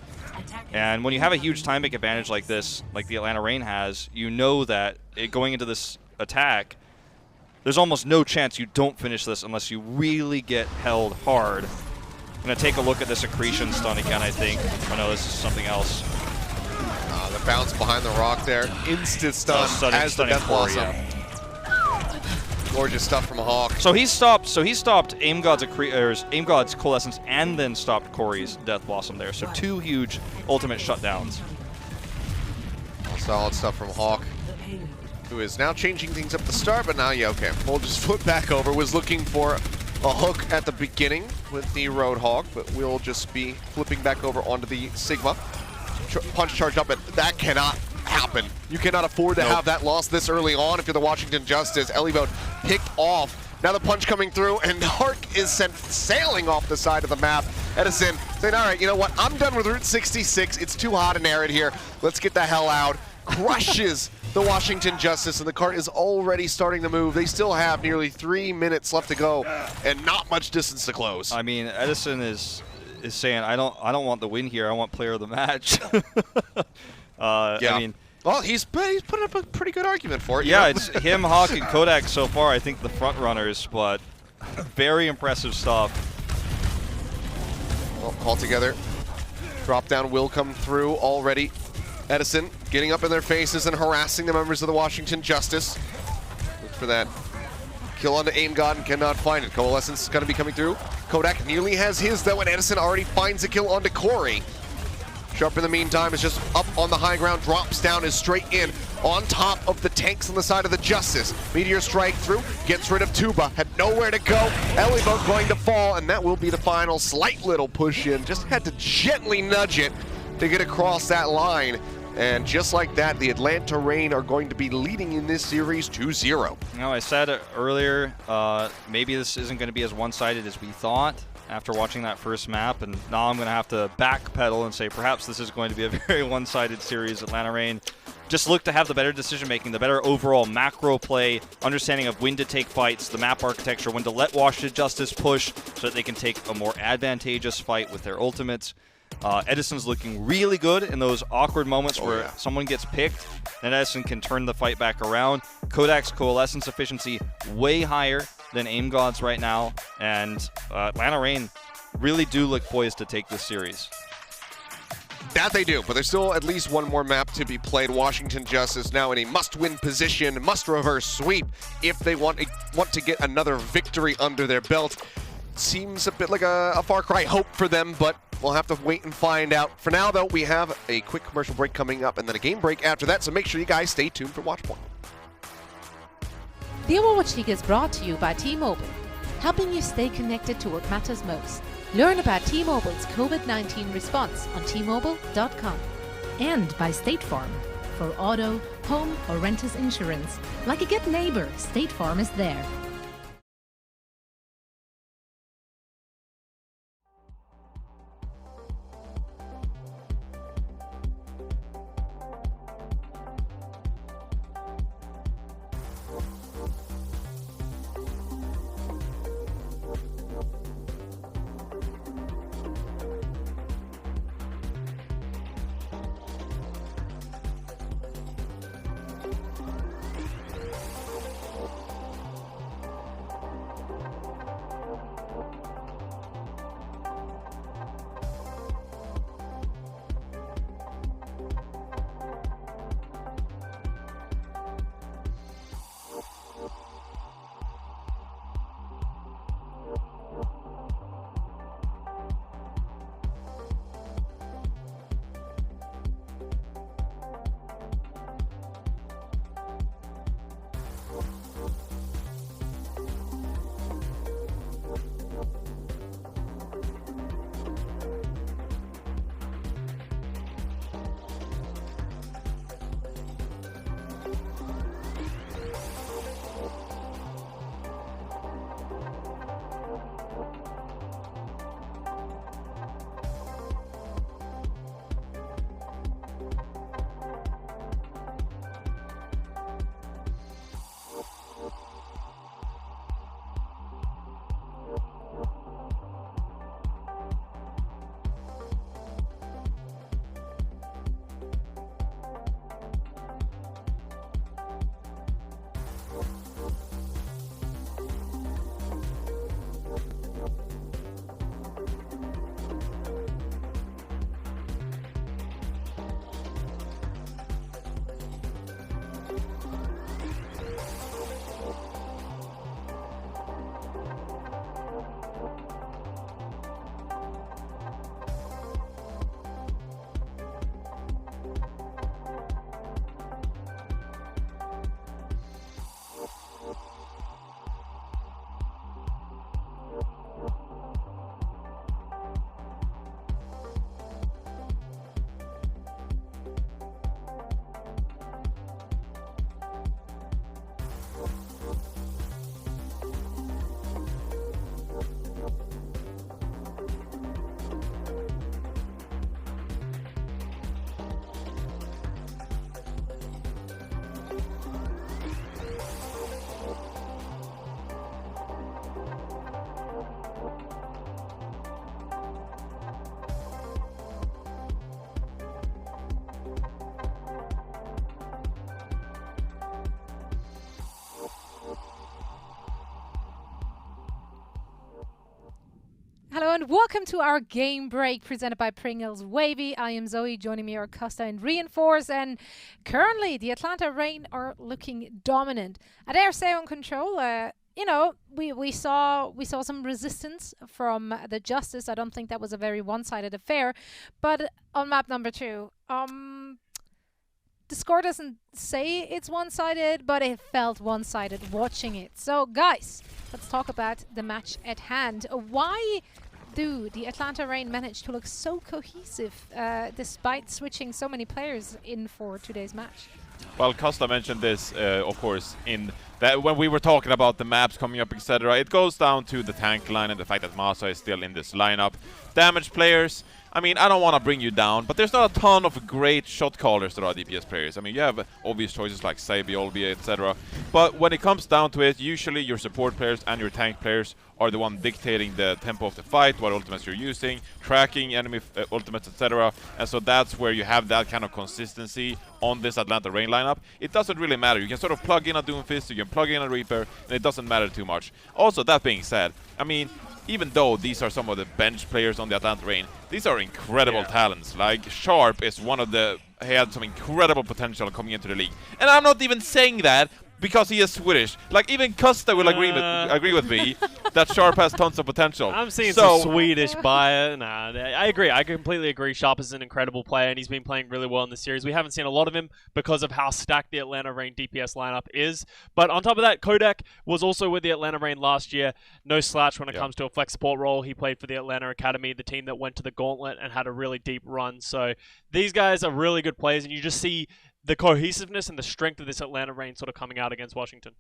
And when you have a huge time bank advantage like this, like the Atlanta Reign has, you know that going into this attack, there's almost no chance you don't finish this unless you really get held hard. I'm going to take a look at this accretion stun again, I think. Oh no, this is something else. The bounce behind the rock there. Instant stun as the Death Blossom. Gorgeous stuff from Hawk. So he stopped AimGod's Coalescence and then stopped Corey's Death Blossom there. So two huge ultimate shutdowns. Solid stuff from Hawk, who is now changing things up at the start, but now, yeah, okay. We'll just flip back over. Was looking for a hook at the beginning with the Roadhog, but we'll just be flipping back over onto the Sigma. Punch charge up, but that cannot happen. You cannot afford to have that loss this early on if you're the Washington Justice. Ilios picked off. Now the punch coming through, and Hark is sent sailing off the side of the map. Edison saying, all right, you know what? I'm done with Route 66. It's too hot and arid here. Let's get the hell out. Crushes the Washington Justice, and the cart is already starting to move. They still have nearly 3 minutes left to go, and not much distance to close. I mean, Edison is saying, I don't want the win here. I want player of the match. Yeah. I mean, well, he's put up a pretty good argument for it. Yeah, it's him, Hawk, and Kodak so far, I think, the front runners, but very impressive stuff. Well, all together. Drop down will come through already. Edison getting up in their faces and harassing the members of the Washington Justice. Look for that kill onto AimGod and cannot find it. Coalescence is going to be coming through. Kodak nearly has his, though, and Edison already finds a kill onto Corey. Sharp, in the meantime, is just up on the high ground, drops down, is straight in on top of the tanks on the side of the Justice. Meteor strike through, gets rid of Tuba, had nowhere to go. Ilios going to fall, and that will be the final slight little push in. Just had to gently nudge it to get across that line. And just like that, the Atlanta Reign are going to be leading in this series 2-0. You know, I said it earlier, maybe this isn't going to be as one-sided as we thought after watching that first map, and now I'm going to have to backpedal and say perhaps this is going to be a very one-sided series. Atlanta Reign just look to have the better decision-making, the better overall macro play, understanding of when to take fights, the map architecture, when to let Washington Justice push so that they can take a more advantageous fight with their ultimates. Edison's looking really good in those awkward moments where someone gets picked, then Edison can turn the fight back around. Kodak's Coalescence efficiency way higher than AimGod's right now, and Atlanta Reign really do look poised to take this series. That they do, but there's still at least one more map to be played. Washington Justice now in a must-win position, must-reverse sweep if they want to get another victory under their belt. Seems a bit like a Far Cry hope for them, but we'll have to wait and find out. For now, though, we have a quick commercial break coming up and then a game break after that, so make sure you guys stay tuned for Watch Point. The Overwatch League is brought to you by T-Mobile, helping you stay connected to what matters most. Learn about T-Mobile's COVID-19 response on T-Mobile.com. And by State Farm. For auto, home, or renters insurance. Like a good neighbor, State Farm is there. Hello and welcome to our game break presented by Pringles Wavy. I am Zoe, joining me are Costa and Reinforce, and currently the Atlanta Reign are looking dominant. I dare say on control, you know, we saw some resistance from the Justice. I don't think that was a very one-sided affair, but on map number 2, the score doesn't say it's one-sided, but it felt one-sided watching it. So guys, let's talk about the match at hand. Why do the Atlanta Reign manage to look so cohesive despite switching so many players in for today's match? Well, Costa mentioned this, of course, in that when we were talking about the maps coming up, etc. It goes down to the tank line and the fact that Masa is still in this lineup. Damage players, I mean, I don't want to bring you down, but there's not a ton of great shot callers that are DPS players. I mean, you have obvious choices like Sabi, Olbia, etc. But when it comes down to it, usually your support players and your tank players are the one dictating the tempo of the fight, what ultimates you're using, tracking enemy ultimates, etc. And so that's where you have that kind of consistency on this Atlanta Reign lineup. It doesn't really matter. You can sort of plug in a Doomfist, you can plug in a Reaper, and it doesn't matter too much. Also, that being said, I mean, even though these are some of the bench players on the Atlanta Reign, these are incredible talents. Like, Sharp is one of the... He had some incredible potential coming into the league. And I'm not even saying that because he is Swedish. Like, even Costa will agree with me that Sharp has tons of potential. I'm seeing some Swedish bias. Nah, I agree. I completely agree. Sharp is an incredible player, and he's been playing really well in the series. We haven't seen a lot of him because of how stacked the Atlanta Reign DPS lineup is. But on top of that, Kodak was also with the Atlanta Reign last year. No slouch when it comes to a flex support role. He played for the Atlanta Academy, the team that went to the Gauntlet and had a really deep run. So these guys are really good players, and you just see the cohesiveness and the strength of this Atlanta Reign sort of coming out against Washington.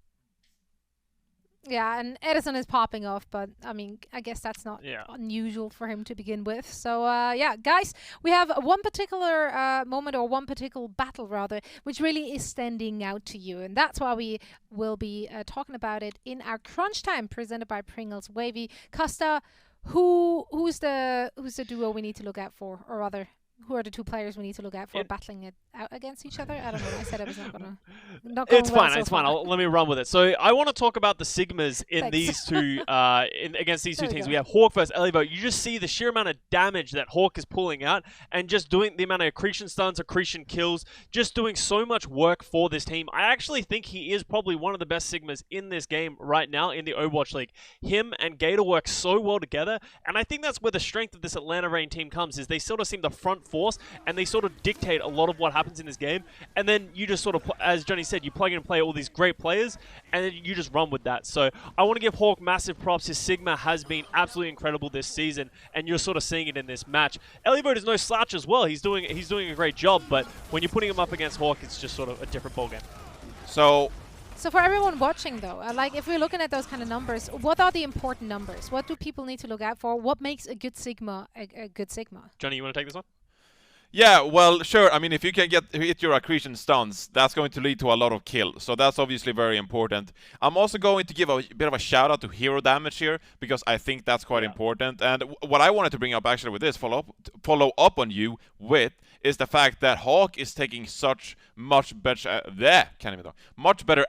Yeah, and Edison is popping off, but I mean, I guess that's not unusual for him to begin with. So, yeah, guys, we have one particular moment, or one particular battle, rather, which really is standing out to you. And that's why we will be talking about it in our Crunch Time, presented by Pringles Wavy. Costa, who's the duo we need to look out for, or rather, who are the two players we need to look out for battling it out against each other? I don't know. I said I was not going to. It's fine. It's fine. Let me run with it. So I want to talk about the Sigmas in these two, against these two teams. We have Hawk versus Elivo. You just see the sheer amount of damage that Hawk is pulling out, and just doing the amount of accretion stuns, accretion kills, just doing so much work for this team. I actually think he is probably one of the best Sigmas in this game right now in the Overwatch League. Him and Gator work so well together, and I think that's where the strength of this Atlanta Reign team comes, is they sort of seem the front force, and they sort of dictate a lot of what happens in this game. And then you just sort of, as Johnny said, you plug in and play all these great players, and then you just run with that. So I want to give Hawk massive props. His Sigma has been absolutely incredible this season, and you're sort of seeing it in this match. Elivo is no slouch as well. He's doing a great job, but when you're putting him up against Hawk, it's just sort of a different ballgame. So for everyone watching, though, like if we're looking at those kind of numbers, what are the important numbers? What do people need to look out for? What makes a good Sigma a good Sigma? Johnny, you want to take this one? Yeah, well, sure. I mean, if you can hit your accretion stuns, that's going to lead to a lot of kills. So that's obviously very important. I'm also going to give a bit of a shout out to hero damage here, because I think that's quite important. And what I wanted to bring up actually with this, follow up on you with, is the fact that Hawk is taking such much better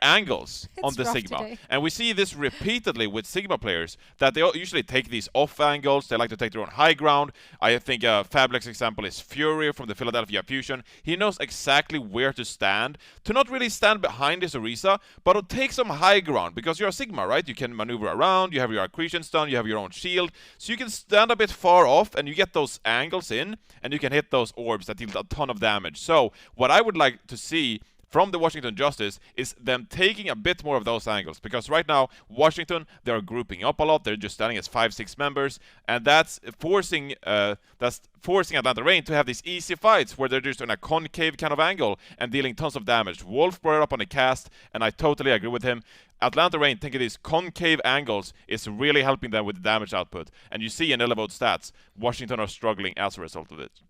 angles on the Sigma. Today. And we see this repeatedly with Sigma players, that they usually take these off angles. They like to take their own high ground. I think a fabulous example is Fury from the Philadelphia Fusion. He knows exactly where to stand, to not really stand behind his Orisa, but to take some high ground, because you're a Sigma, right? You can maneuver around, you have your accretion stun, you have your own shield, so you can stand a bit far off, and you get those angles in, and you can hit those orbs that deal a ton of damage. So what I would like to see from the Washington Justice is them taking a bit more of those angles, because right now Washington, they're grouping up a lot. They're just standing as 5-6 members, and that's forcing Atlanta Reign to have these easy fights where they're just on a concave kind of angle and dealing tons of damage. Wolf brought it up on the cast, and I totally agree with him. Atlanta Reign taking these concave angles is really helping them with the damage output, and you see in Elevote stats, Washington are struggling as a result of it.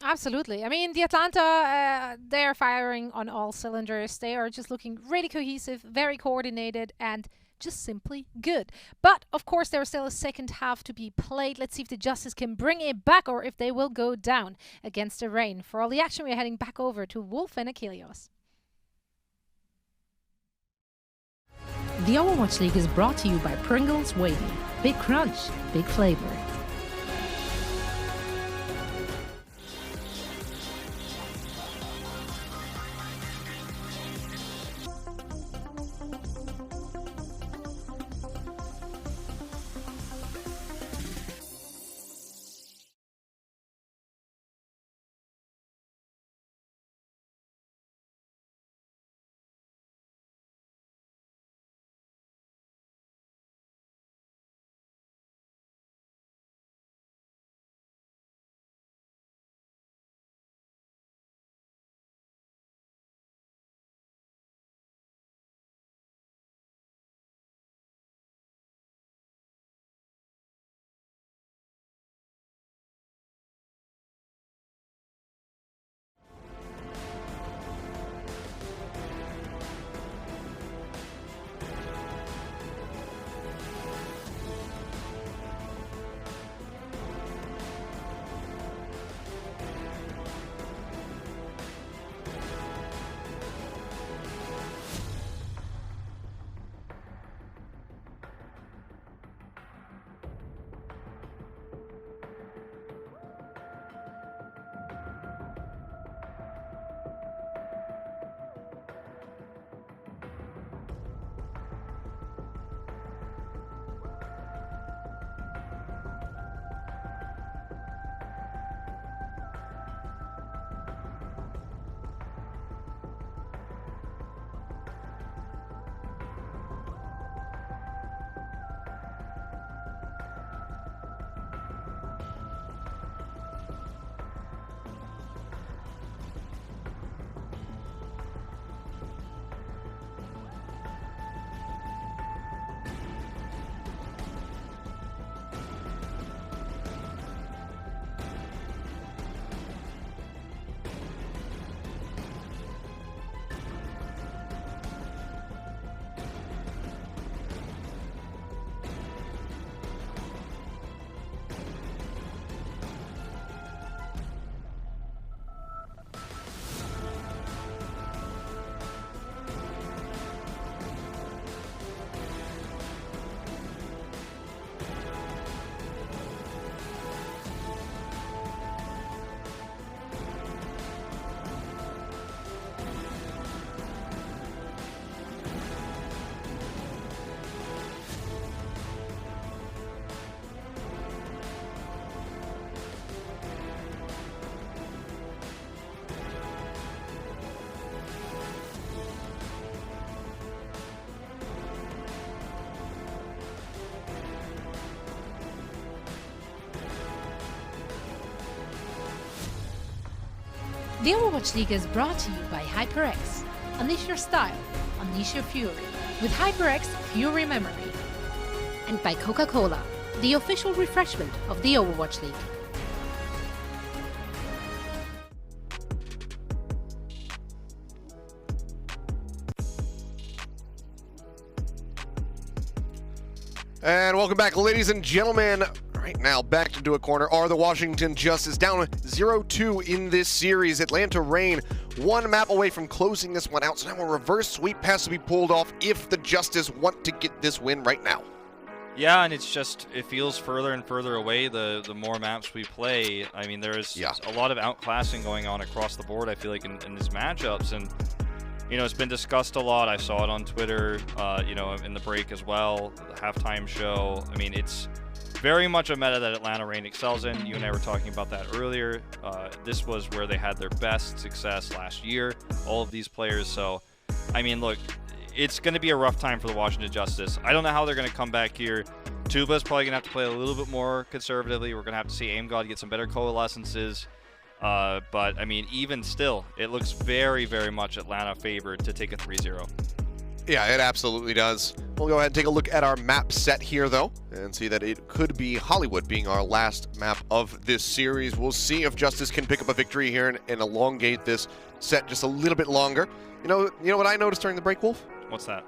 Absolutely. I mean, the Atlanta, they're firing on all cylinders. They are just looking really cohesive, very coordinated, and just simply good. But, of course, there's still a second half to be played. Let's see if the Justice can bring it back, or if they will go down against the Reign. For all the action, we're heading back over to Wolf and Ilios. The Overwatch League is brought to you by Pringles Wavy. Big crunch, big flavor. The Overwatch League is brought to you by HyperX. Unleash your style, unleash your fury with HyperX Fury Memory. And by Coca-Cola, the official refreshment of the Overwatch League. And welcome back, ladies and gentlemen. Right now, back into a corner are the Washington Justice, down 0-2 in this series. Atlanta Reign, one map away from closing this one out. So now a reverse sweep has to be pulled off if the Justice want to get this win right now. Yeah, and it's just, it feels further and further away the more maps we play. I mean, there's a lot of outclassing going on across the board, I feel like, in these matchups. And, you know, it's been discussed a lot. I saw it on Twitter, you know, in the break as well, the halftime show. I mean, it's very much a meta that Atlanta Reign excels in. You and I were talking about that earlier. This was where they had their best success last year, all of these players. So, I mean, look, it's going to be a rough time for the Washington Justice. I don't know how they're going to come back here. Tuba's probably going to have to play a little bit more conservatively. We're going to have to see AimGod get some better coalescences. But, I mean, even still, it looks very, very much Atlanta favored to take a 3-0. Yeah, it absolutely does. We'll go ahead and take a look at our map set here, though, and see that it could be Hollywood being our last map of this series. We'll see if Justice can pick up a victory here and elongate this set just a little bit longer. You know what I noticed during the break, Wolf? What's that?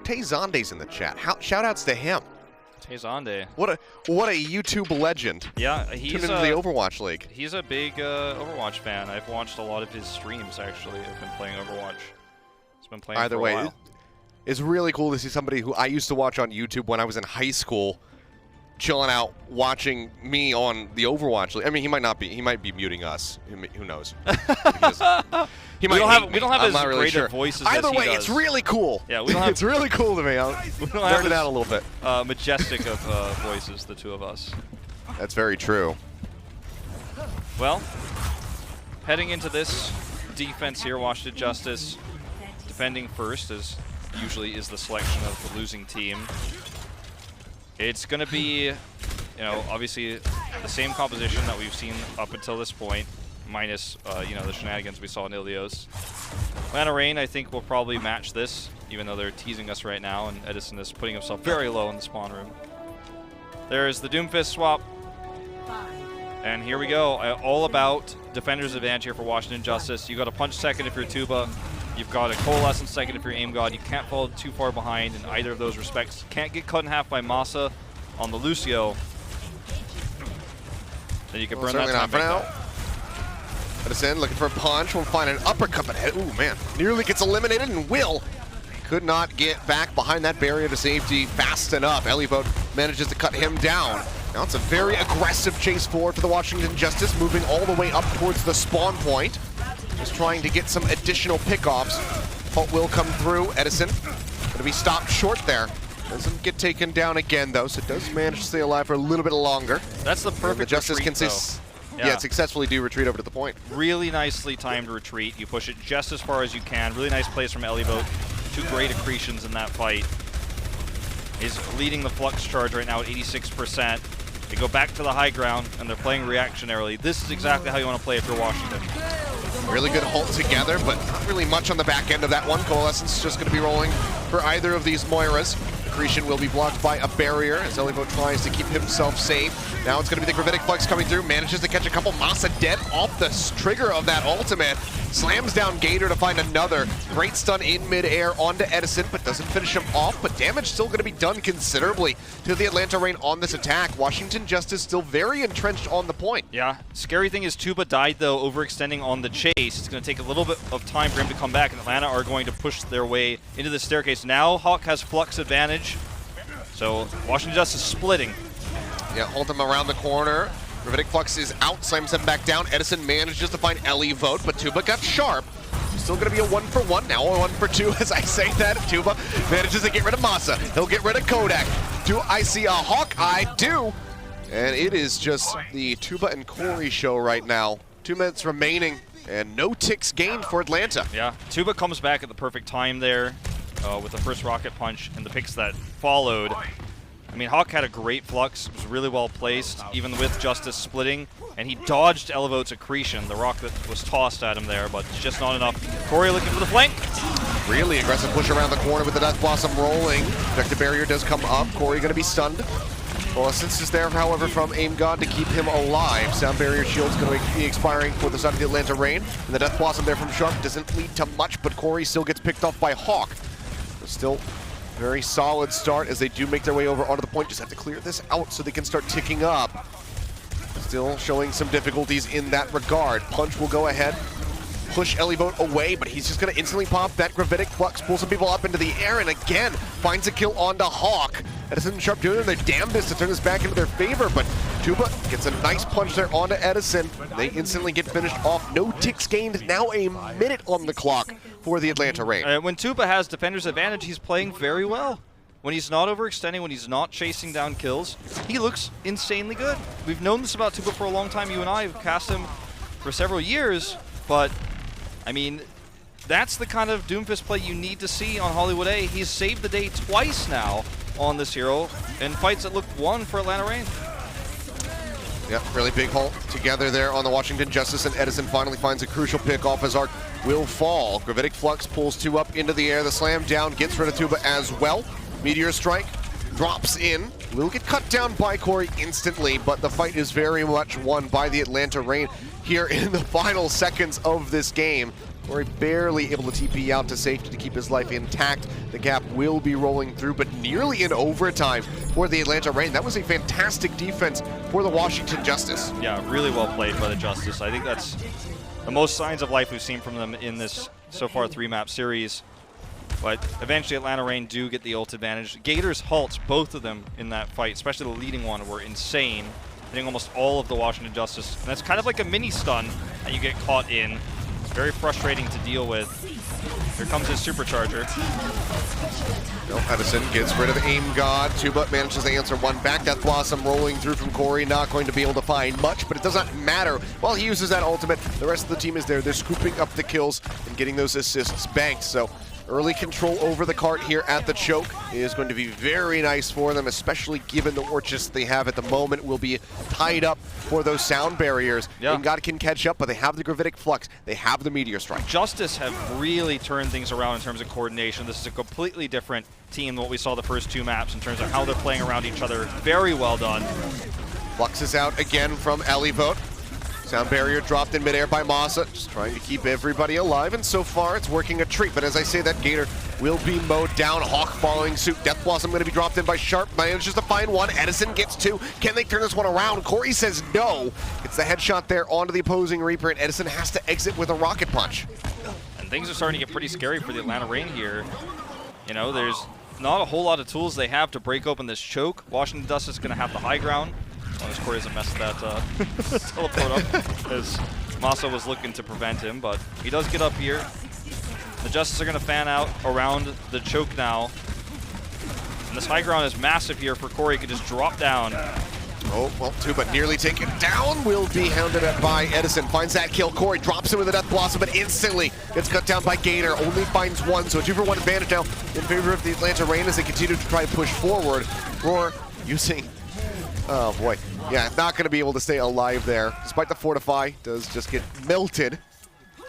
Tay Zonde's in the chat. Shout-outs to him. Tay Zonde. What a YouTube legend. Yeah, he's tuned into the Overwatch League. He's a big Overwatch fan. I've watched a lot of his streams, actually. I've been playing Overwatch. He's been playing Either for a way, while. It's really cool to see somebody who I used to watch on YouTube when I was in high school chilling out watching me on the Overwatch League. I mean, he might be muting us. Who knows? We don't have as great of voices Either as he way, does. It's really cool. Yeah, we don't have it's really cool to me. We don't have it out a little bit. Majestic of voices, the two of us. That's very true. Well, heading into this defense here, Washington Justice defending first, as usually is the selection of the losing team. It's going to be, you know, obviously the same composition that we've seen up until this point, minus, you know, the shenanigans we saw in Ilios. Atlanta Reign, I think, will probably match this, even though they're teasing us right now, and Edison is putting himself very low in the spawn room. There's the Doomfist swap. And here we go. All about defender's advantage here for Washington Justice. You got a punch second if you're Tuba. You've got a coalescence second if you're AimGod. You can't fall too far behind in either of those respects. Can't get cut in half by Masa on the Lucio. Then you can burn that time back up. Edison looking for a punch. We'll find an uppercut, but ooh, man. Nearly gets eliminated, and Will could not get back behind that barrier to safety fast enough. Elivote manages to cut him down. Now it's a very aggressive chase forward for the Washington Justice, moving all the way up towards the spawn point. Just trying to get some additional pickoffs. Fault will come through. Edison going to be stopped short there. Doesn't get taken down again, though, so does manage to stay alive for a little bit longer. That's the perfect the Justice retreat, can yeah, successfully do retreat over to the point. Really nicely timed retreat. You push it just as far as you can. Really nice plays from Elivote. Two great accretions in that fight. He's leading the Flux Charge right now at 86%. They go back to the high ground, and they're playing reactionarily. This is exactly how you want to play if you're Washington. Really good halt together, but not really much on the back end of that one. Coalescence just going to be rolling for either of these Moiras. Accretion will be blocked by a barrier as Elivo tries to keep himself safe. Now it's going to be the Gravitic Flux coming through. Manages to catch a couple. Masa dead off the trigger of that ultimate. Slams down Gator to find another. Great stun in midair onto Edison, but doesn't finish him off. But damage still going to be done considerably to the Atlanta Reign on this attack. Washington Justice still very entrenched on the point. Yeah. Scary thing is Tuba died, though, overextending on the chase. It's going to take a little bit of time for him to come back, and Atlanta are going to push their way into the staircase. Now Hawk has Flux advantage, so Washington Justice splitting. Yeah, hold him around the corner. Gravitic Flux is out, slams him back down. Edison manages to find Elivote, but Tuba got sharp. Still going to be a 1-for-1, now a 1-for-2 as I say that. Tuba manages to get rid of Masa. He'll get rid of Kodak. Do I see a Hawk? I do. And it is just the Tuba and Corey show right now. 2 minutes remaining, and no ticks gained for Atlanta. Yeah, Tuba comes back at the perfect time there with the first rocket punch and the picks that followed. I mean, Hawk had a great Flux. It was really well placed, even with Justice splitting. and he dodged Elevote's accretion, the rock that was tossed at him there, but it's just not enough. Corey looking for the flank. Really aggressive push around the corner with the Death Blossom rolling. Objective barrier does come up. Corey going to be stunned. Well, assist is there, however, from Aim God to keep him alive. Sound barrier shield's going to be expiring for the side of the Atlanta Reign. And the Death Blossom there from Shark doesn't lead to much, but Corey still gets picked off by Hawk. Still very solid start as they do make their way over onto the point. Just have to clear this out so they can start ticking up. Still showing some difficulties in that regard. Punch will go ahead, push Elivote away, but he's just going to instantly pop that Gravitic Flux, pull some people up into the air, and again finds a kill onto Hawk. Edison and Sharp doing their damnedest to turn this back into their favor, but Tuba gets a nice punch there onto Edison. They instantly get finished off. No ticks gained, now a minute on the clock for the Atlanta Reign. When Tuba has defender's advantage, he's playing very well. When he's not overextending, when he's not chasing down kills, he looks insanely good. We've known this about Tuba for a long time. You and I have cast him for several years, but I mean, that's the kind of Doomfist play you need to see on Hollywood A. He's saved the day twice now on this hero in fights that looked won for Atlanta Reign. Yep, really big halt together there on the Washington Justice, and Edison finally finds a crucial pick off as Arc will fall. Gravitic Flux pulls two up into the air. The slam down gets rid of Tuba as well. Meteor Strike drops in. Will get cut down by Corey instantly, but the fight is very much won by the Atlanta Reign here in the final seconds of this game. Corey barely able to TP out to safety to keep his life intact. The gap will be rolling through, but nearly in overtime for the Atlanta Reign. That was a fantastic defense for the Washington Justice. Yeah, really well played by the Justice. I think that's the most signs of life we've seen from them in this so far 3-map series. But eventually Atlanta Reign do get the ult advantage. Gators halts, both of them in that fight, especially the leading one, were insane, hitting almost all of the Washington Justice. And that's kind of like a mini stun that you get caught in. Very frustrating to deal with. Here comes his supercharger. No, Edison gets rid of Aim God. Tuba manages to answer one back. Death Blossom rolling through from Corey. Not going to be able to find much, but it does not matter. While he uses that ultimate, the rest of the team is there. They're scooping up the kills and getting those assists banked. So early control over the cart here at the choke is going to be very nice for them, especially given the war chest they have at the moment will be tied up for those sound barriers. Yeah. God can catch up, but they have the Gravitic Flux. They have the Meteor Strike. Justice have really turned things around in terms of coordination. This is a completely different team than what we saw the first 2 maps in terms of how they're playing around each other. Very well done. Flux is out again from Elivote. Sound barrier dropped in midair by Masa, just trying to keep everybody alive, and so far it's working a treat. But as I say, that Gator will be mowed down. Hawk following suit. Death Blossom going to be dropped in by Sharp. Manages to find one. Edison gets 2. Can they turn this one around? Corey says no. It's the headshot there onto the opposing Reaper, and Edison has to exit with a rocket punch. And things are starting to get pretty scary for the Atlanta Reign here. You know, there's not a whole lot of tools they have to break open this choke. Washington Dust is going to have the high ground. As long as Corey doesn't mess that teleport up, as Masa was looking to prevent him, but he does get up here. The Justice are going to fan out around the choke now. And this high ground is massive here for Corey. He can just drop down. Oh, well, Tuba nearly taken down. Will be hounded up by Edison. Finds that kill. Corey drops him with the Death Blossom, but instantly gets cut down by Gator. Only finds one, so a 2-for-1 advantage now in favor of the Atlanta Reign as they continue to try to push forward. Roar using... Oh boy, yeah, not going to be able to stay alive there. Despite the fortify, does just get melted.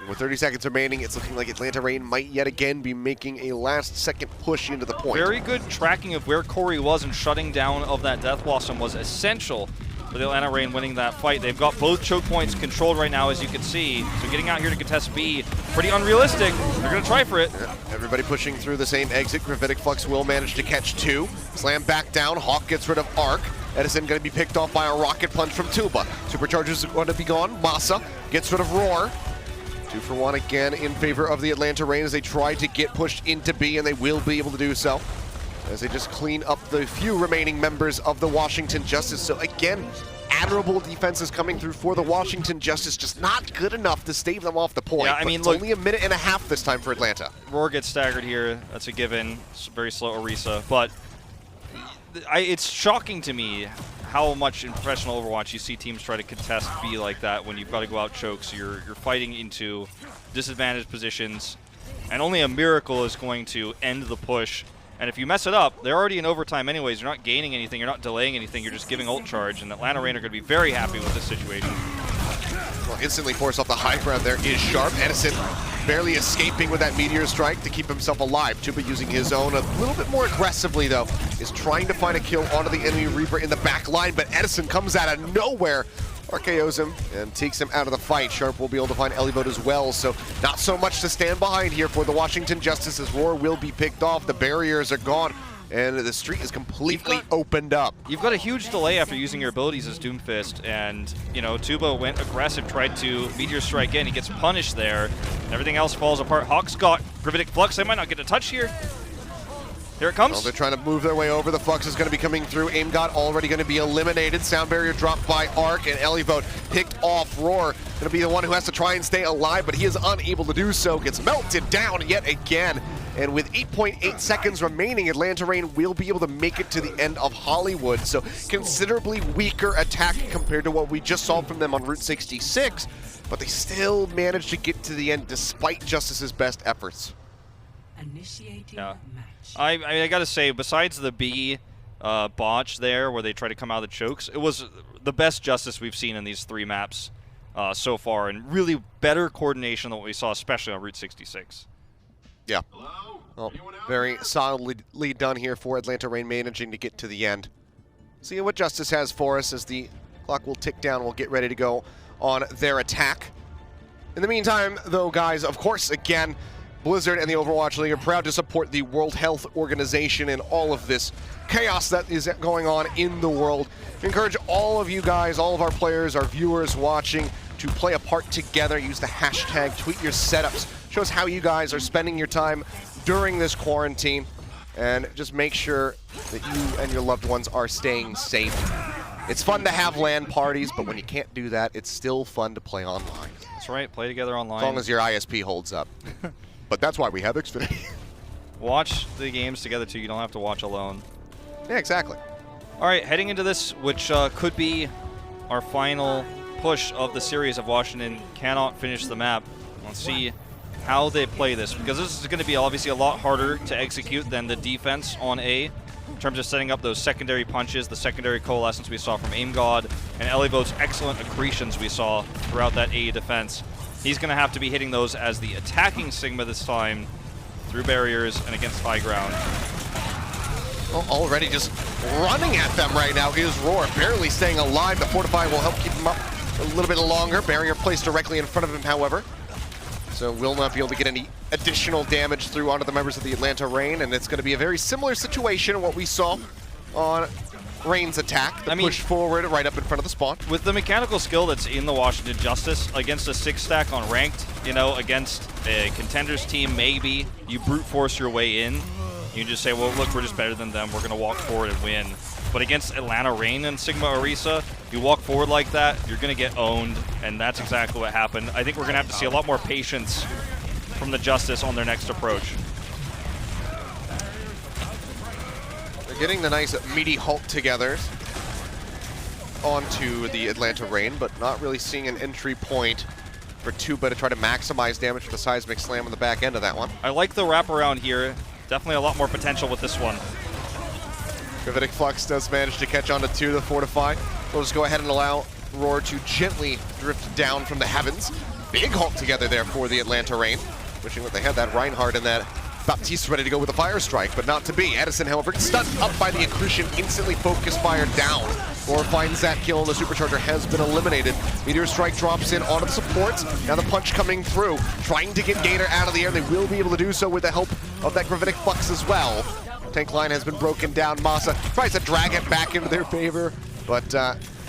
With 30 seconds remaining, it's looking like Atlanta Reign might yet again be making a last-second push into the point. Very good tracking of where Corey was, and shutting down of that Death Blossom was essential for the Atlanta Reign winning that fight. They've got both choke points controlled right now, as you can see. So getting out here to contest B, pretty unrealistic. They're going to try for it. Yeah, everybody pushing through the same exit. Gravitic Flux will manage to catch 2. Slam back down. Hawk gets rid of Arc. Edison going to be picked off by a rocket punch from Tuba. Superchargers are going to be gone. Masa gets rid of Roar. 2-for-1 again in favor of the Atlanta Reign as they try to get pushed into B, and they will be able to do so as they just clean up the few remaining members of the Washington Justice. So again, admirable defenses coming through for the Washington Justice, just not good enough to stave them off the point. Yeah, I mean, it's look, only a minute and a half this time for Atlanta. Roar gets staggered here. That's a given. It's very slow Orisa, but it's shocking to me how much in professional Overwatch you see teams try to contest B like that when you've got to go out choke. So you're fighting into disadvantaged positions, and only a miracle is going to end the push And if you mess it up, they're already in overtime anyways. You're not gaining anything. You're not delaying anything. You're just giving ult charge. And Atlanta Reign are going to be very happy with this situation. Well, instantly forced off the high ground there is Sharp. Edison barely escaping with that Meteor Strike to keep himself alive. Tuba using his own a little bit more aggressively, though, is trying to find a kill onto the enemy Reaper in the back line, but Edison comes out of nowhere, RKOs him, and takes him out of the fight. Sharp will be able to find Elivote as well, so not so much to stand behind here for the Washington Justice, as Roar will be picked off. The barriers are gone, and the street is completely opened up. You've got a huge delay after using your abilities as Doomfist, and, you know, Tuba went aggressive, tried to Meteor Strike in. He gets punished there. Everything else falls apart. Hawk's got Gravitic Flux. They might not get a touch here. Here it comes. Well, they're trying to move their way over. The Flux is going to be coming through. Aim God already going to be eliminated. Sound Barrier dropped by Arc, and Elivote picked off. Roar going to be the one who has to try and stay alive, but he is unable to do so. Gets melted down yet again. And with 8.8 seconds remaining, Atlanta Reign will be able to make it to the end of Hollywood. So considerably weaker attack compared to what we just saw from them on Route 66, but they still managed to get to the end despite Justice's best efforts. Yeah. I gotta say, besides the B botch there, where they try to come out of the chokes, it was the best Justice we've seen in these 3 maps so far, and really better coordination than what we saw, especially on Route 66. Yeah. Well, very solidly done here for Atlanta Reign, managing to get to the end. See what Justice has for us as the clock will tick down. We'll get ready to go on their attack. In the meantime, though, guys, of course, again, Blizzard and the Overwatch League are proud to support the World Health Organization in all of this chaos that is going on in the world. We encourage all of you guys, all of our players, our viewers watching, to play a part together. Use the hashtag, tweet your setups. Show us how you guys are spending your time during this quarantine, and just make sure that you and your loved ones are staying safe. It's fun to have LAN parties, but when you can't do that, it's still fun to play online. That's right, play together online. As long as your ISP holds up. But that's why we have Xfinity. Watch the games together too, you don't have to watch alone. Yeah, exactly. Alright, heading into this, which could be our final push of the series of Washington cannot finish the map. Let's see how they play this, because this is going to be obviously a lot harder to execute than the defense on A, in terms of setting up those secondary punches, the secondary coalescence we saw from Aim God, and Elivote's excellent accretions we saw throughout that A defense. He's going to have to be hitting those as the attacking Sigma this time, through barriers and against high ground. Well, already just running at them right now is Roar, barely staying alive. The Fortify will help keep him up a little bit longer. Barrier placed directly in front of him, however. So will not be able to get any additional damage through onto the members of the Atlanta Reign, and it's going to be a very similar situation to what we saw on Reign's attack. The push forward right up in front of the spawn. With the mechanical skill that's in the Washington Justice, against a 6-stack on ranked, you know, against a contenders team, maybe you brute force your way in. You just say, well, look, we're just better than them. We're going to walk forward and win. But against Atlanta Reign and Sigma Orisa, you walk forward like that, you're going to get owned, and that's exactly what happened. I think we're going to have to see a lot more patience from the Justice on their next approach. They're getting the nice meaty halt together onto the Atlanta Reign, but not really seeing an entry point for Tuba to try to maximize damage with the seismic slam on the back end of that one. I like the wraparound here. Definitely a lot more potential with this one. Gravitic Flux does manage to catch onto 2 to Fortify. We'll just go ahead and allow Roar to gently drift down from the heavens. Big halt together there for the Atlanta Reign. Wishing that they had that Reinhardt and that Baptiste ready to go with a fire strike, but not to be. Edison, however, stunned up by the accretion, instantly focus fire down. Roar finds that kill, and the Supercharger has been eliminated. Meteor Strike drops in onto the supports. Now the punch coming through, trying to get Gator out of the air. They will be able to do so with the help of that Gravitic Flux as well. Tank line has been broken down. Masa tries to drag it back into their favor, but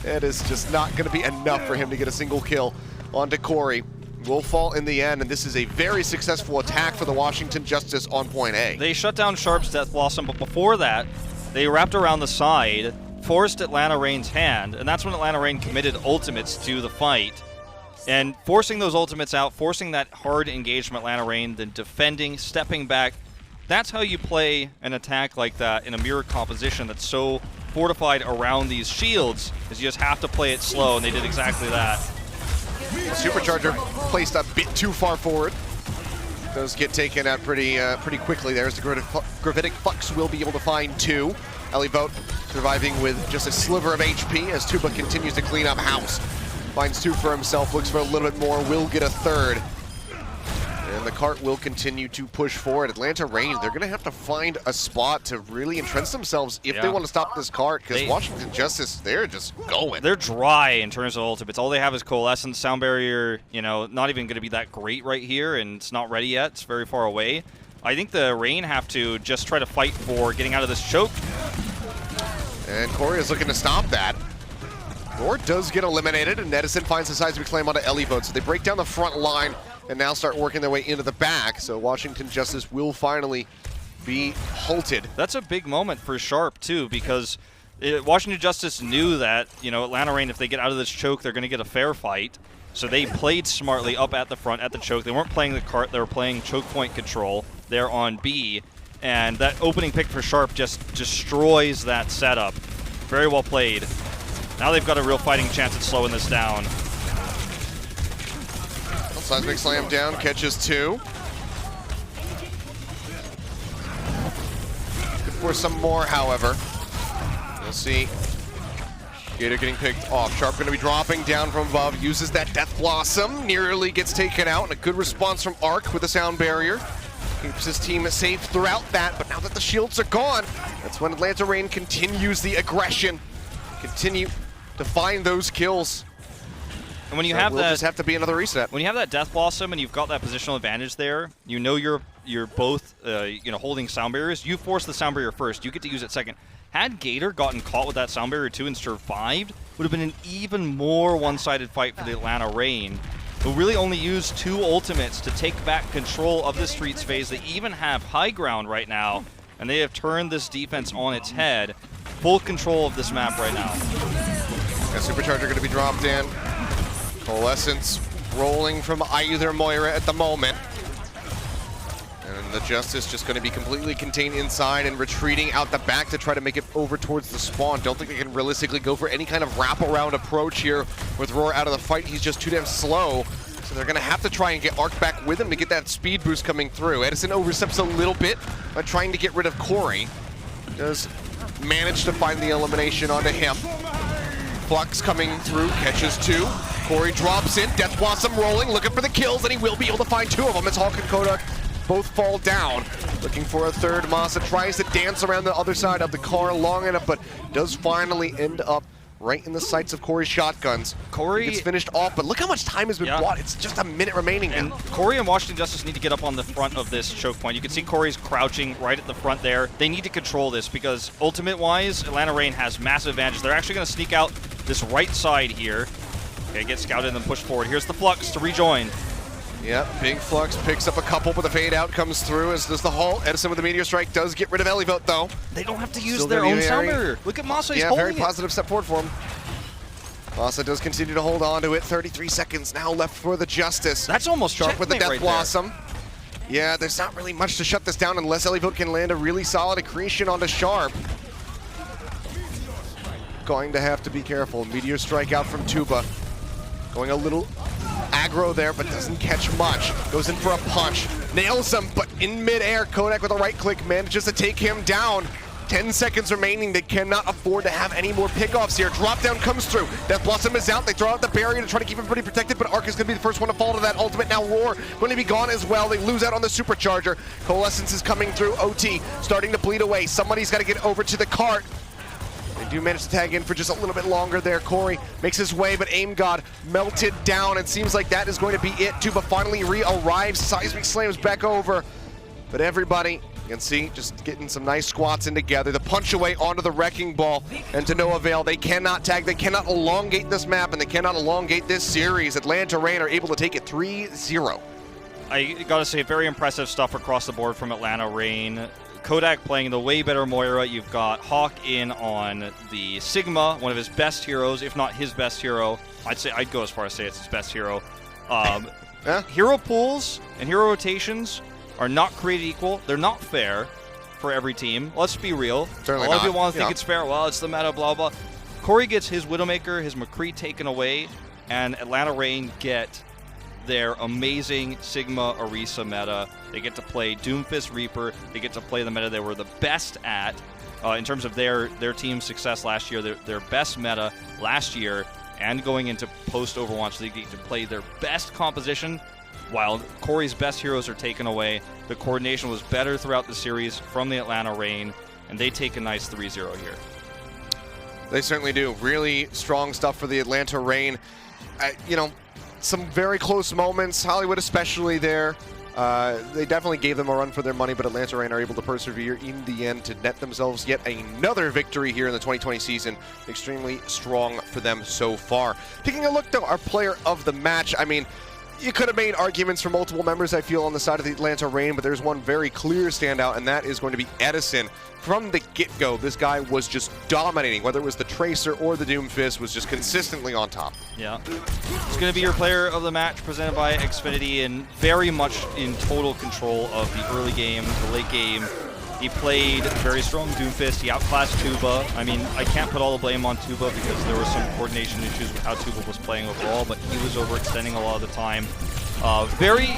it is just not going to be enough for him to get a single kill onto Corey. Will fall in the end, and this is a very successful attack for the Washington Justice on point A. They shut down Sharp's Death Blossom, but before that, they wrapped around the side, forced Atlanta Reign's hand, and that's when Atlanta Reign committed ultimates to the fight. And forcing those ultimates out, forcing that hard engagement Atlanta Reign, then defending, stepping back, that's how you play an attack like that in a mirror composition that's so fortified around these shields, is you just have to play it slow, and they did exactly that. The Supercharger placed a bit too far forward. does get taken out pretty quickly. There's the Gravitic Flux will be able to find 2. Elivote surviving with just a sliver of HP as Tuba continues to clean up house. Finds 2 for himself, looks for a little bit more, will get a 3rd. And the cart will continue to push forward. Atlanta Reign, they're going to have to find a spot to really entrench themselves if they want to stop this cart, because Washington Justice, they're just going. They're dry in terms of ultimates. All they have is Coalescence. Sound Barrier, you know, not even going to be that great right here, and it's not ready yet. It's very far away. I think the Reign have to just try to fight for getting out of this choke. And Corey is looking to stop that. Roar does get eliminated, and Edison finds the seismic claim onto Elivote, so they break down the front line and now start working their way into the back. So Washington Justice will finally be halted. That's a big moment for Sharp, too, because Washington Justice knew that, you know, Atlanta Reign, if they get out of this choke, they're going to get a fair fight. So they played smartly up at the front, at the choke. They weren't playing the cart, they were playing choke point control. They're on B, and that opening pick for Sharp just destroys that setup. Very well played. Now they've got a real fighting chance at slowing this down. Seismic Slam down, catches 2. Good for some more, however. You'll see Gator getting picked off. Sharp going to be dropping down from above, uses that Death Blossom, nearly gets taken out, and a good response from Arc with the Sound Barrier. Keeps his team safe throughout that, but now that the shields are gone, that's when Atlanta Reign continues the aggression. Continue to find those kills. And when you have that, just have to be another reset. When you have that Death Blossom and you've got that positional advantage there, you know you're both you know, holding Sound Barriers. You force the Sound Barrier first. You get to use it second. Had Gator gotten caught with that Sound Barrier too and survived, would have been an even more one-sided fight for the Atlanta Reign, who really only used 2 ultimates to take back control of the Streets phase. They even have high ground right now, and they have turned this defense on its head. Full control of this map right now. A Supercharger going to be dropped in. Coalescence rolling from either Moira at the moment. And the Justice just going to be completely contained inside and retreating out the back to try to make it over towards the spawn. Don't think they can realistically go for any kind of wraparound approach here with Roar out of the fight. He's just too damn slow. So they're going to have to try and get Arc back with him to get that speed boost coming through. Edison oversteps a little bit by trying to get rid of Corey. Does manage to find the elimination onto him. Flux coming through, catches 2. Corey drops in, Death Blossom rolling, looking for the kills, and he will be able to find 2 of them as Hawk and Kodak both fall down. Looking for a 3rd. Masa tries to dance around the other side of the car long enough, but does finally end up right in the sights of Corey's shotguns. Corey gets finished off, but look how much time has been bought. It's just a minute remaining. And Corey and Washington Justice need to get up on the front of this choke point. You can see Corey's crouching right at the front there. They need to control this because ultimate-wise, Atlanta Reign has massive advantage. They're actually going to sneak out this right side here. Okay, get scouted and then push forward. Here's the Flux to rejoin. Yep, big Flux picks up a couple, but the fade out comes through, as does the halt. Edison with the Meteor Strike does get rid of Elivote, though. They don't have to use their own Sound Barrier. Look at Masa, he's holding very positive step forward for him. Masa does continue to hold on to it. 33 seconds now left for the Justice. That's almost Sharp with the Death right Blossom. Yeah, there's not really much to shut this down unless Elivote can land a really solid accretion onto Sharp. Going to have to be careful. Meteor Strike out from Tuba. Going a little aggro there, but doesn't catch much. Goes in for a punch. Nails him, but in midair, Kodak with a right click manages to take him down. 10 seconds remaining. They cannot afford to have any more pickoffs here. Drop down comes through. Death Blossom is out. They throw out the barrier to try to keep everybody protected, but Arc is going to be the first one to fall to that ultimate. Now Roar going to be gone as well. They lose out on the Supercharger. Coalescence is coming through. OT starting to bleed away. Somebody's got to get over to the cart. They do manage to tag in for just a little bit longer there. Corey makes his way, but Aim God melted down. It seems like that is going to be it. Tuba finally re-arrives. Seismic slams back over. But everybody, you can see, just getting some nice squats in together. The punch away onto the Wrecking Ball, and to no avail. They cannot tag, they cannot elongate this map, and they cannot elongate this series. Atlanta Reign are able to take it 3-0. I gotta say, very impressive stuff across the board from Atlanta Reign. Kodak playing the way better Moira. You've got Hawk in on the Sigma, one of his best heroes, if not his best hero. I'd go as far as say it's his best hero. Hero pools and hero rotations are not created equal. They're not fair for every team. Let's be real. Certainly a lot of people want to think it's fair. Well, it's the meta, blah, blah. Corey gets his Widowmaker, his McCree taken away, and Atlanta Reign get their amazing Sigma Orisa meta. They get to play Doomfist Reaper. They get to play the meta they were the best at in terms of their team's success last year, their best meta last year, and going into post-Overwatch League, they get to play their best composition while Corey's best heroes are taken away. The coordination was better throughout the series from the Atlanta Reign, and they take a nice 3-0 here. They certainly do. Really strong stuff for the Atlanta Reign. You know, some very close moments, Hollywood especially there. They definitely gave them a run for their money, but Atlanta Reign are able to persevere in the end to net themselves yet another victory here in the 2020 season. Extremely strong for them so far. Taking a look, though, our player of the match, I mean, you could have made arguments for multiple members, I feel, on the side of the Atlanta Reign, but there's one very clear standout, and that is going to be Edison. From the get-go, this guy was just dominating. Whether it was the Tracer or the Doomfist, was just consistently on top. Yeah. It's going to be your player of the match, presented by Xfinity, and very much in total control of the early game, the late game. He played very strong Doomfist. He outclassed Tuba. I mean, I can't put all the blame on Tuba because there were some coordination issues with how Tuba was playing overall, but he was overextending a lot of the time. Very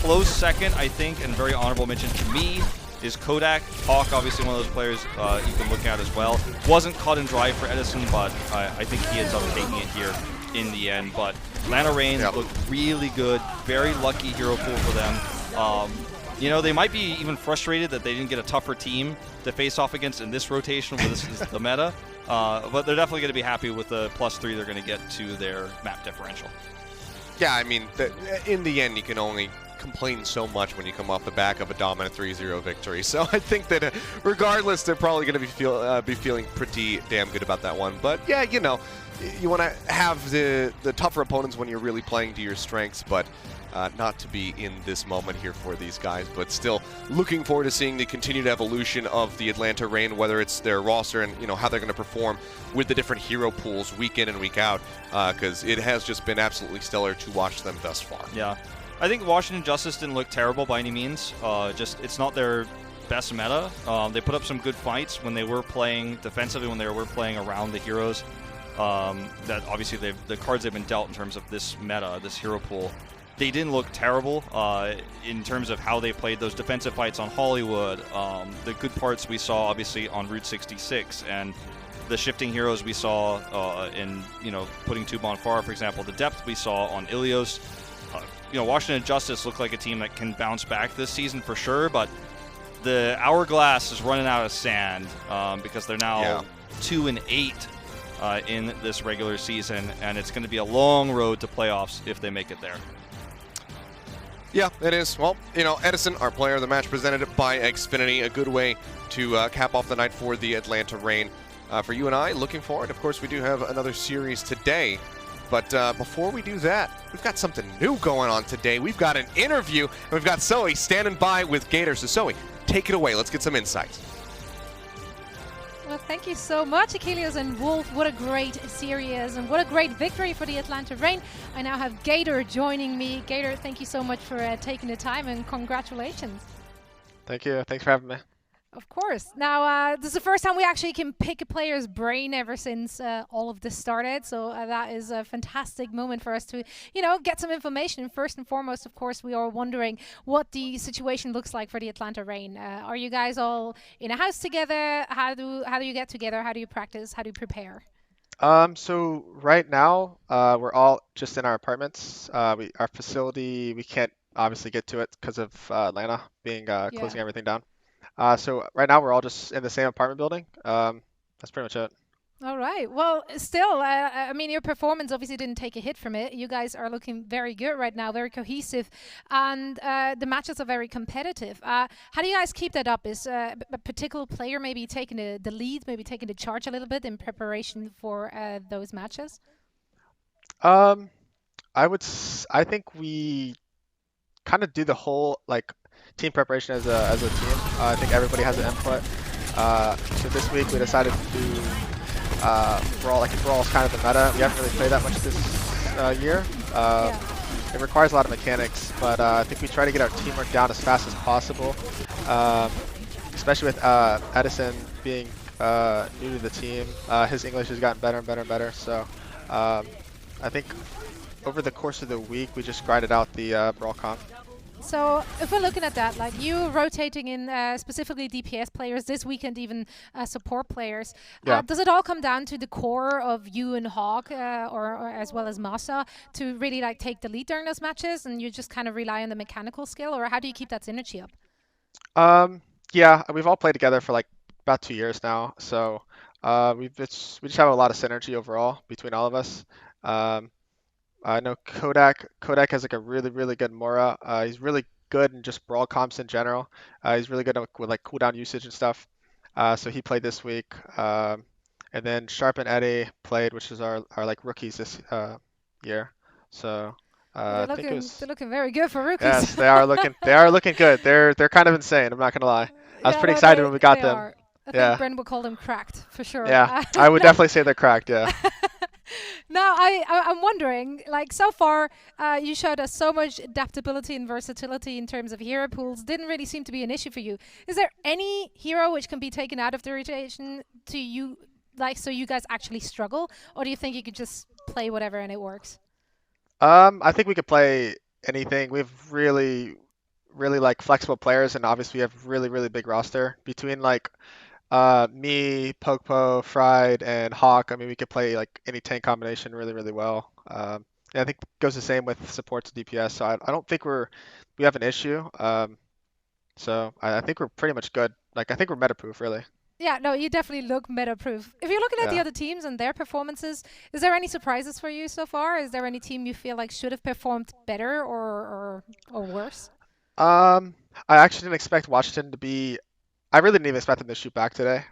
close second, I think, and very honorable mention to me is Kodak. Hawk, obviously one of those players you can look at as well. Wasn't caught in drive for Edison, but I think he ends up taking it here in the end. But Atlanta Reign looked really good. Very lucky hero pool for them. You know, they might be even frustrated that they didn't get a tougher team to face off against in this rotation where this is the meta. But they're definitely going to be happy with the +3 they're going to get to their map differential. Yeah, I mean, in the end, you can only complain so much when you come off the back of a dominant 3-0 victory. So I think that regardless, they're probably going to be feeling pretty damn good about that one. But yeah, you know, you want to have the tougher opponents when you're really playing to your strengths, but not to be in this moment here for these guys. But still looking forward to seeing the continued evolution of the Atlanta Reign, whether it's their roster and, you know, how they're going to perform with the different hero pools week in and week out, because it has just been absolutely stellar to watch them thus far. Yeah. I think Washington Justice didn't look terrible by any means. Just it's not their best meta. They put up some good fights when they were playing defensively, when they were playing around the heroes. That obviously the cards they've been dealt in terms of this meta, this hero pool, they didn't look terrible in terms of how they played those defensive fights on Hollywood. The good parts we saw obviously on Route 66, and the shifting heroes we saw in, you know, putting Tuba on Far, for example. The depth we saw on Ilios. You know, Washington Justice looked like a team that can bounce back this season for sure, but the hourglass is running out of sand because they're now 2-8 in this regular season, and it's going to be a long road to playoffs if they make it there. Yeah, it is. Well, you know, Edison, our player of the match, presented by Xfinity, a good way to cap off the night for the Atlanta Reign. For you and I, looking forward. Of course, we do have another series today. But before we do that, we've got something new going on today. We've got an interview, and we've got Zoe standing by with Gator. So Zoe, take it away. Let's get some insights. Well, thank you so much, Ilios and Wolf. What a great series, and what a great victory for the Atlanta Reign. I now have Gator joining me. Gator, thank you so much for taking the time, and congratulations. Thank you. Thanks for having me. Of course. Now, this is the first time we actually can pick a player's brain ever since all of this started. So that is a fantastic moment for us to, you know, get some information. First and foremost, of course, we are wondering what the situation looks like for the Atlanta Reign. Are you guys all in a house together? How do you get together? How do you practice? How do you prepare? So right now, we're all just in our apartments. Our facility, we can't obviously get to it because of Atlanta being closing everything down. So right now we're all just in the same apartment building. That's pretty much it. All right. Well, still, I mean, your performance obviously didn't take a hit from it. You guys are looking very good right now, very cohesive, and the matches are very competitive. How do you guys keep that up? Is a particular player maybe taking the lead, maybe taking the charge a little bit in preparation for those matches? I think we kind of do the whole team preparation as a team. I think everybody has an input. So this week we decided to do Brawl. Brawl is kind of the meta. We haven't really played that much this year. It requires a lot of mechanics, but I think we try to get our teamwork down as fast as possible. Especially with Edison being new to the team, his English has gotten better and better and better. So I think over the course of the week, we just grinded out the Brawl comp. So if we're looking at that, like you rotating in specifically DPS players this weekend, even support players, does it all come down to the core of you and Hawk, or as well as Masa, to really like take the lead during those matches, and you just kind of rely on the mechanical skill, or how do you keep that synergy up? Yeah, we've all played together for like about 2 years now, so we just have a lot of synergy overall between all of us. I know Kodak has like a really good Mora. He's really good in just brawl comps in general. He's really good with like cooldown usage and stuff. So he played this week. And then Sharp and Eddie played, which is our like rookies this year. So they're looking very good for rookies. Yes, they are looking good. They're kind of insane. I'm not gonna lie. I was pretty excited when we got them. I think Brent would call them cracked for sure. Yeah, I would definitely say they're cracked. Yeah. Now, I'm wondering, like, so far, you showed us so much adaptability and versatility in terms of hero pools. Didn't really seem to be an issue for you. Is there any hero which can be taken out of the rotation to you, like, so you guys actually struggle? Or do you think you could just play whatever and it works? I think we could play anything. We have really like flexible players, and obviously we have really big roster between like me, Pokepo, Fried, and Hawk. I mean, we could play like any tank combination really well. And I think it goes the same with support to DPS. So I don't think we have an issue. So I think we're pretty much good. Like I think we're meta-proof, really. Yeah, no, you definitely look meta-proof. If you're looking at the other teams and their performances, is there any surprises for you so far? Is there any team you feel like should have performed better or worse? I actually didn't expect Washington to be. I really didn't even expect them to shoot back today.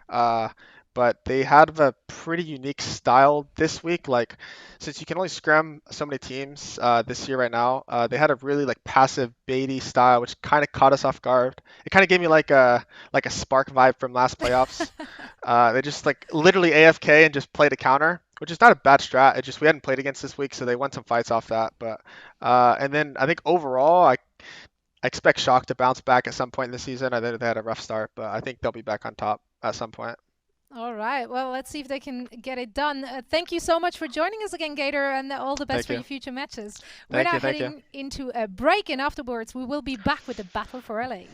But they had a pretty unique style this week. Like, since you can only scrim so many teams this year right now, they had a really like passive baity style, which kind of caught us off guard. It kind of gave me like a Spark vibe from last playoffs. They just like literally AFK and just played a counter, which is not a bad strat. It just we hadn't played against this week, so they won some fights off that. But and then I think overall, I expect Shock to bounce back at some point in the season. I think they had a rough start, but I think they'll be back on top at some point. All right. Well, let's see if they can get it done. Thank you so much for joining us again, Gator, and all the best for your future matches. We're now heading into a break, and afterwards we will be back with the Battle for LA.